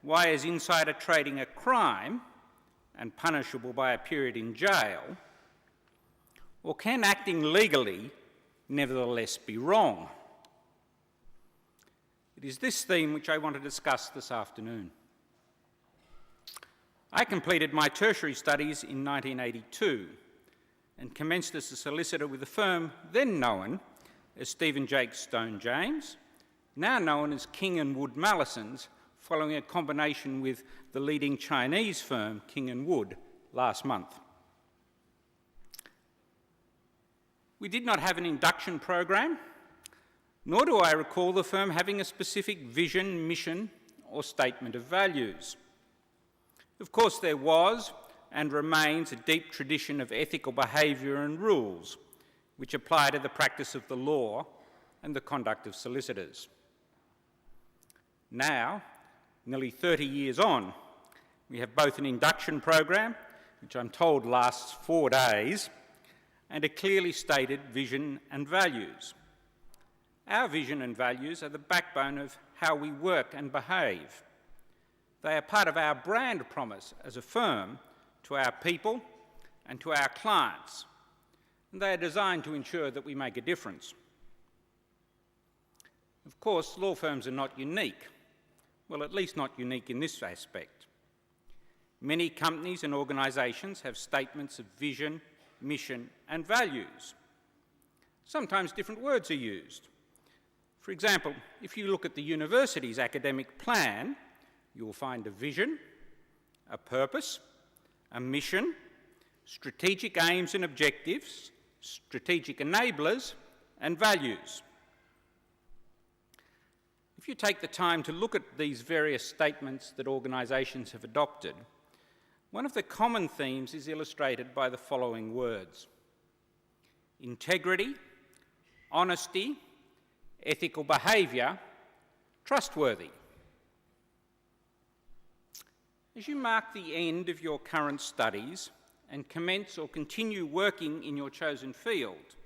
why is insider trading a crime and punishable by a period in jail, or can acting legally nevertheless be wrong? It is this theme which I want to discuss this afternoon. I completed my tertiary studies in 1982 and commenced as a solicitor with a firm then known as Stephen Jake Stone James, now known as King and Wood Mallisons, following a combination with the leading Chinese firm King and Wood last month. We did not have an induction program, nor do I recall the firm having a specific vision, mission, or statement of values. Of course, there was and remains a deep tradition of ethical behaviour and rules which apply to the practice of the law and the conduct of solicitors. Now, nearly 30 years on, we have both an induction program, which I'm told lasts 4 days, and a clearly stated vision and values. Our vision and values are the backbone of how we work and behave. They are part of our brand promise as a firm to our people and to our clients, and they are designed to ensure that we make a difference. Of course, law firms are not unique. Well, at least not unique in this aspect. Many companies and organisations have statements of vision, mission and values. Sometimes different words are used. For example, if you look at the university's academic plan, you'll find a vision, a purpose, a mission, strategic aims and objectives, strategic enablers and values. If you take the time to look at these various statements that organisations have adopted, one of the common themes is illustrated by the following words: integrity, honesty, ethical behaviour, trustworthy. As you mark the end of your current studies and commence or continue working in your chosen field,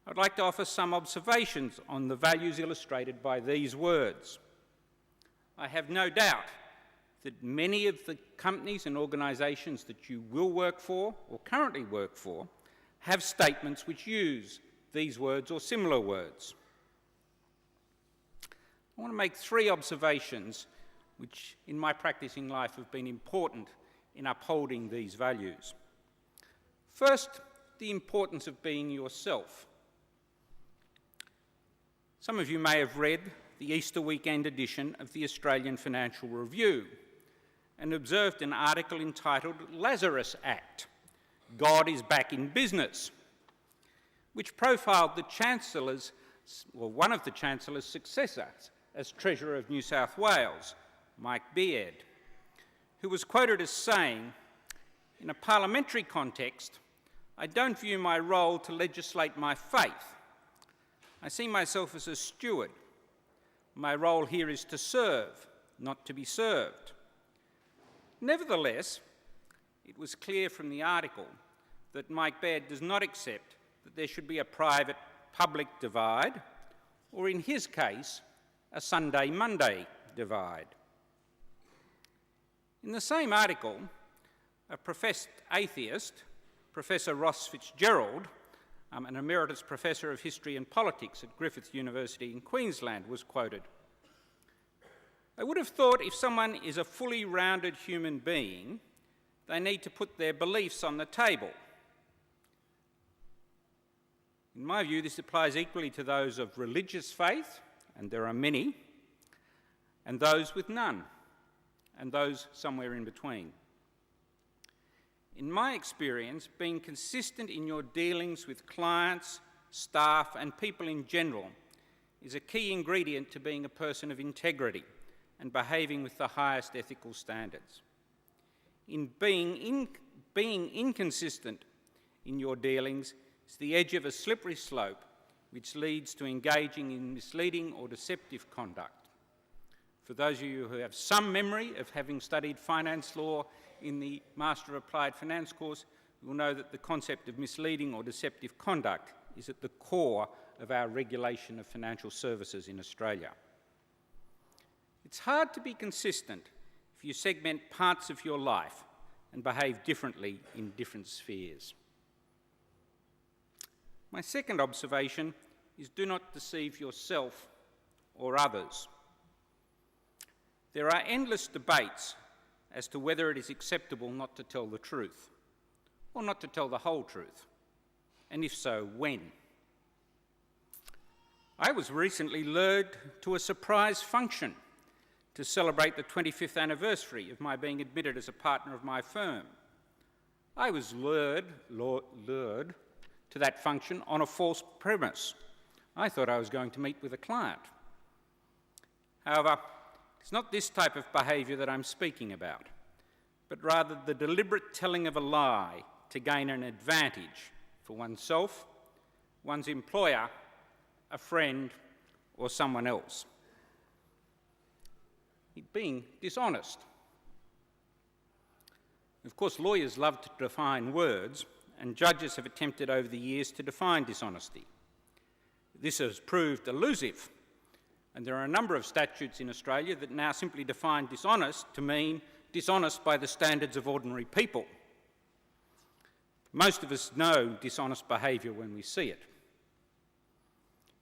I'd like to offer some observations on the values illustrated by these words. I have no doubt that many of the companies and organisations that you will work for or currently work for have statements which use these words or similar words. I want to make 3 observations which in my practicing life have been important in upholding these values. First, the importance of being yourself. Some of you may have read the Easter weekend edition of the Australian Financial Review and observed an article entitled Lazarus Act, God is Back in Business, which profiled the Chancellor's, well, one of the Chancellor's successors as Treasurer of New South Wales, Mike Beard, who was quoted as saying, "In a parliamentary context, I don't view my role to legislate my faith. I see myself as a steward. My role here is to serve, not to be served." Nevertheless, it was clear from the article that Mike Baird does not accept that there should be a private-public divide, or in his case, a Sunday-Monday divide. In the same article, a professed atheist, Professor Ross Fitzgerald, an emeritus professor of history and politics at Griffith University in Queensland, was quoted. "I would have thought if someone is a fully rounded human being, they need to put their beliefs on the table. In my view, this applies equally to those of religious faith, and there are many, and those with none, and those somewhere in between. In my experience, being consistent in your dealings with clients, staff, and people in general is a key ingredient to being a person of integrity and behaving with the highest ethical standards. In being inconsistent in your dealings is the edge of a slippery slope which leads to engaging in misleading or deceptive conduct. For those of you who have some memory of having studied finance law in the Master of Applied Finance course, you will know that the concept of misleading or deceptive conduct is at the core of our regulation of financial services in Australia. It's hard to be consistent if you segment parts of your life and behave differently in different spheres. My second observation is do not deceive yourself or others. There are endless debates as to whether it is acceptable not to tell the truth, or not to tell the whole truth, and if so, when. I was recently lured to a surprise function to celebrate the 25th anniversary of my being admitted as a partner of my firm. I was lured to that function on a false premise. I thought I was going to meet with a client. However, it's not this type of behaviour that I'm speaking about, but rather the deliberate telling of a lie to gain an advantage for oneself, one's employer, a friend, or someone else. Being dishonest. Of course, lawyers love to define words, and judges have attempted over the years to define dishonesty. This has proved elusive, and there are a number of statutes in Australia that now simply define dishonest to mean dishonest by the standards of ordinary people. Most of us know dishonest behaviour when we see it.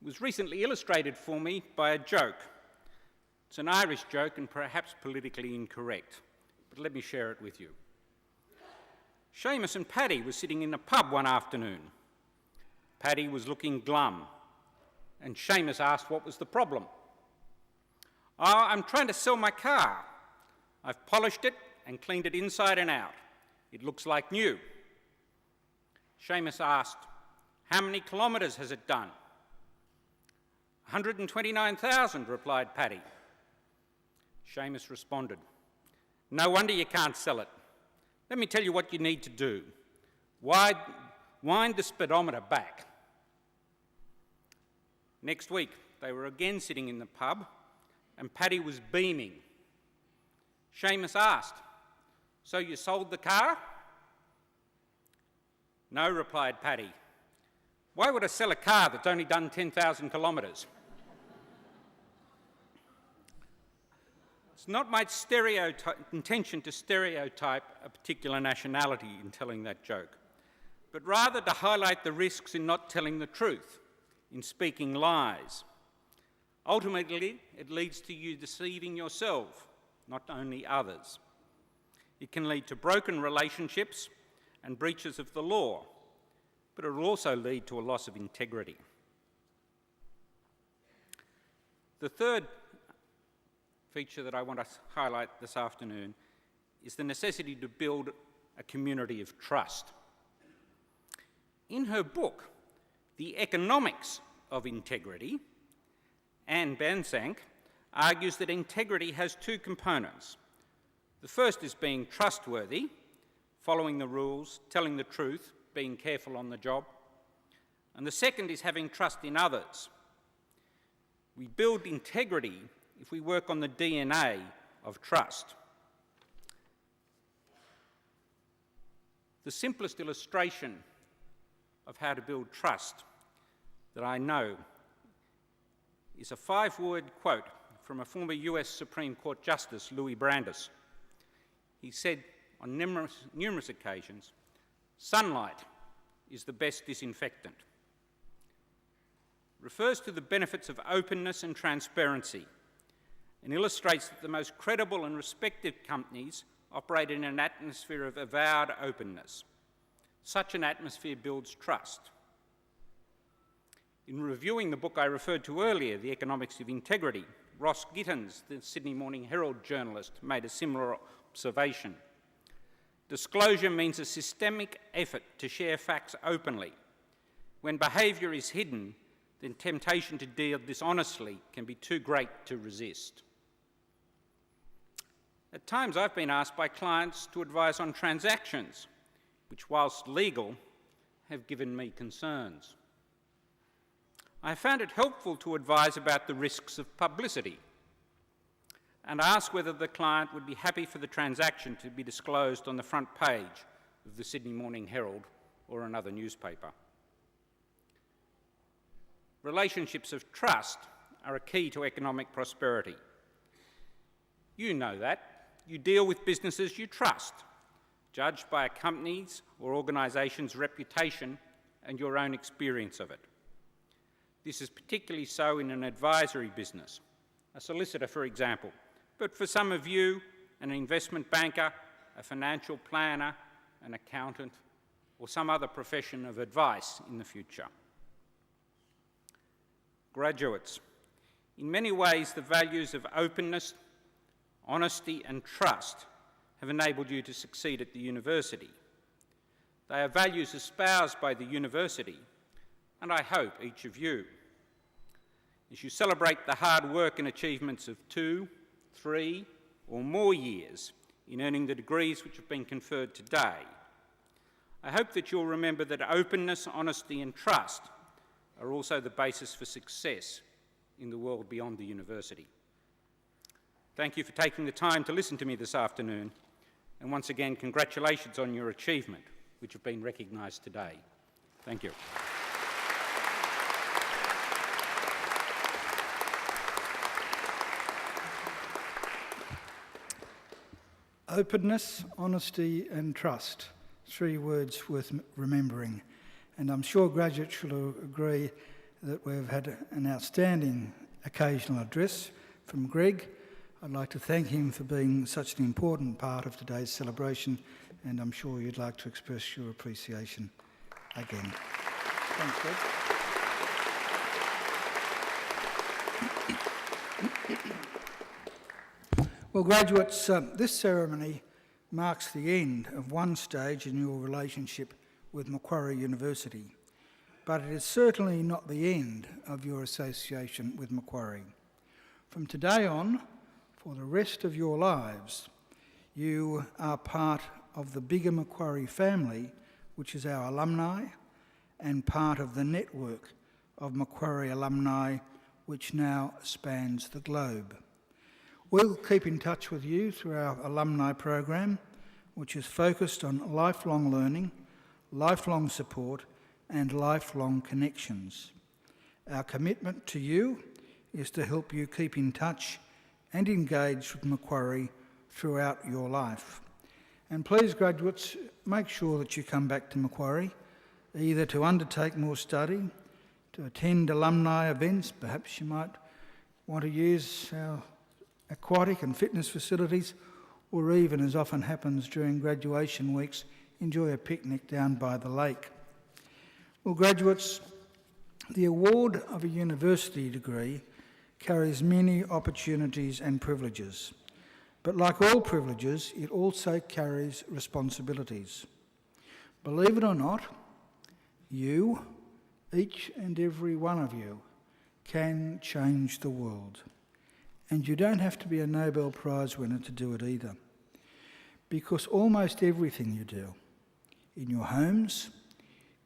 It was recently illustrated for me by a joke. It's an Irish joke and perhaps politically incorrect, but let me share it with you. Seamus and Paddy were sitting in a pub one afternoon. Paddy was looking glum, and Seamus asked what was the problem. "Oh, I'm trying to sell my car. I've polished it and cleaned it inside and out. It looks like new." Seamus asked, "How many kilometres has it done?" 129,000, replied Paddy. Seamus responded, "No wonder you can't sell it. Let me tell you what you need to do. Wind the speedometer back." Next week, they were again sitting in the pub, and Paddy was beaming. Seamus asked, "So you sold the car?" "No," replied Paddy. "Why would I sell a car that's only done 10,000 kilometres?" It's not my intention to stereotype a particular nationality in telling that joke, but rather to highlight the risks in not telling the truth, in speaking lies. Ultimately, it leads to you deceiving yourself, not only others. It can lead to broken relationships and breaches of the law, but it will also lead to a loss of integrity. The third feature that I want to highlight this afternoon is the necessity to build a community of trust. In her book, The Economics of Integrity, Anne Banzank argues that integrity has two components. The first is being trustworthy, following the rules, telling the truth, being careful on the job. And the second is having trust in others. We build integrity if we work on the DNA of trust. The simplest illustration of how to build trust that I know is a 5-word quote from a former US Supreme Court Justice, Louis Brandeis. He said on numerous occasions, "Sunlight is the best disinfectant." Refers to the benefits of openness and transparency, and illustrates that the most credible and respected companies operate in an atmosphere of avowed openness. Such an atmosphere builds trust. In reviewing the book I referred to earlier, The Economics of Integrity, Ross Gittins, the Sydney Morning Herald journalist, made a similar observation. Disclosure means a systemic effort to share facts openly. When behaviour is hidden, then temptation to deal dishonestly can be too great to resist. At times I've been asked by clients to advise on transactions, which, whilst legal, have given me concerns. I found it helpful to advise about the risks of publicity and ask whether the client would be happy for the transaction to be disclosed on the front page of the Sydney Morning Herald or another newspaper. Relationships of trust are a key to economic prosperity. You know that. You deal with businesses you trust, judged by a company's or organisation's reputation and your own experience of it. This is particularly so in an advisory business, a solicitor, for example, but for some of you, an investment banker, a financial planner, an accountant, or some other profession of advice in the future. Graduates, in many ways the values of openness, honesty and trust have enabled you to succeed at the university. They are values espoused by the university, and I hope each of you. As you celebrate the hard work and achievements of 2, 3 or more years in earning the degrees which have been conferred today, I hope that you'll remember that openness, honesty and trust are also the basis for success in the world beyond the university. Thank you for taking the time to listen to me this afternoon, and once again, congratulations on your achievement, which have been recognised today. Thank you. Openness, honesty and trust, 3 words worth remembering. And I'm sure graduates will agree that we've had an outstanding occasional address from Greg. I'd like to thank him for being such an important part of today's celebration, and I'm sure you'd like to express your appreciation again. Thanks, Greg. Well, graduates, this ceremony marks the end of one stage in your relationship with Macquarie University, but it is certainly not the end of your association with Macquarie. From today on, for the rest of your lives, you are part of the bigger Macquarie family, which is our alumni, and part of the network of Macquarie alumni, which now spans the globe. We'll keep in touch with you through our alumni program, which is focused on lifelong learning, lifelong support, and lifelong connections. Our commitment to you is to help you keep in touch and engage with Macquarie throughout your life. And please, graduates, make sure that you come back to Macquarie, either to undertake more study, to attend alumni events. Perhaps you might want to use our aquatic and fitness facilities, or even, as often happens during graduation weeks, enjoy a picnic down by the lake. Well, graduates, the award of a university degree carries many opportunities and privileges, but like all privileges, it also carries responsibilities. Believe it or not, you, each and every one of you, can change the world. And you don't have to be a Nobel Prize winner to do it either, because almost everything you do, in your homes,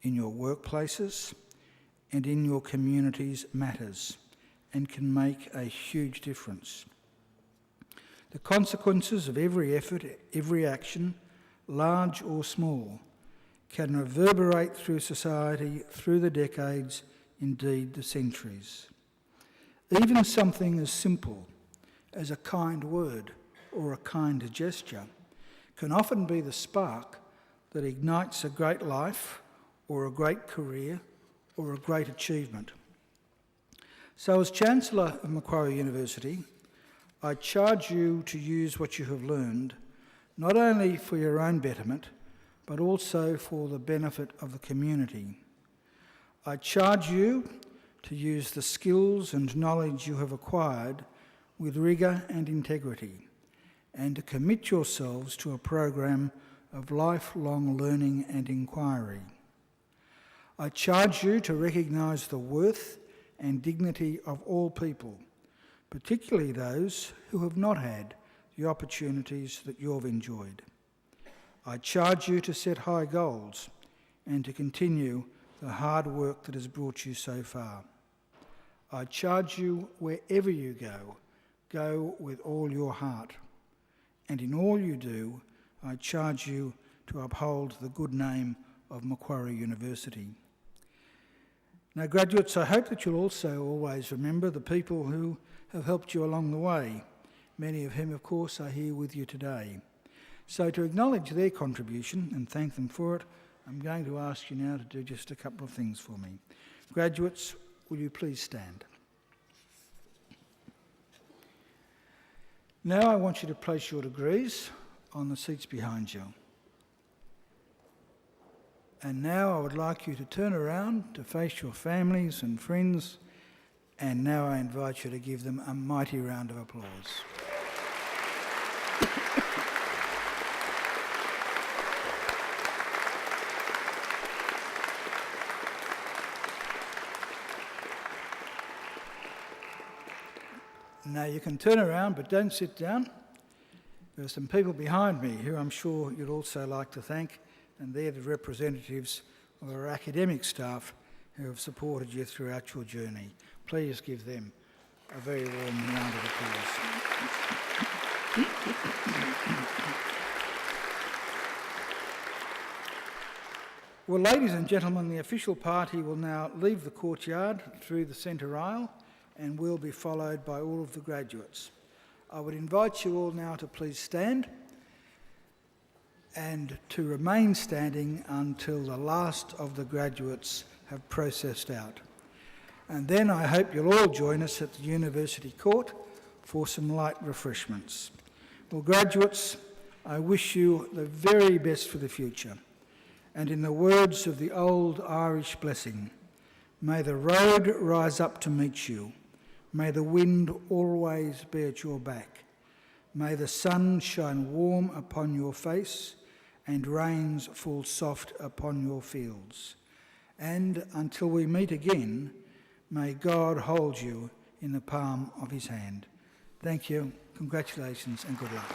in your workplaces, and in your communities matters and can make a huge difference. The consequences of every effort, every action, large or small, can reverberate through society, through the decades, indeed the centuries. Even something as simple as a kind word or a kind gesture can often be the spark that ignites a great life or a great career or a great achievement. So as Chancellor of Macquarie University, I charge you to use what you have learned, not only for your own betterment, but also for the benefit of the community. I charge you to use the skills and knowledge you have acquired with rigour and integrity, and to commit yourselves to a program of lifelong learning and inquiry. I charge you to recognise the worth and dignity of all people, particularly those who have not had the opportunities that you've enjoyed. I charge you to set high goals and to continue the hard work that has brought you so far. I charge you, wherever you go, go with all your heart. And in all you do, I charge you to uphold the good name of Macquarie University. Now, graduates, I hope that you'll also always remember the people who have helped you along the way, many of whom, of course, are here with you today. So to acknowledge their contribution and thank them for it, I'm going to ask you now to do just a couple of things for me. Graduates, will you please stand? Now I want you to place your degrees on the seats behind you. And now I would like you to turn around to face your families and friends, and now I invite you to give them a mighty round of applause. Now you can turn around, but don't sit down. There are some people behind me who I'm sure you'd also like to thank, and they're the representatives of our academic staff who have supported you throughout your journey. Please give them a very warm round of applause. Well, ladies and gentlemen, the official party will now leave the courtyard through the centre aisle and will be followed by all of the graduates. I would invite you all now to please stand and to remain standing until the last of the graduates have processed out. And then I hope you'll all join us at the University Court for some light refreshments. Well, graduates, I wish you the very best for the future. And in the words of the old Irish blessing, may the road rise up to meet you. May the wind always be at your back. May the sun shine warm upon your face and rains fall soft upon your fields. And until we meet again, may God hold you in the palm of his hand. Thank you, congratulations and good luck.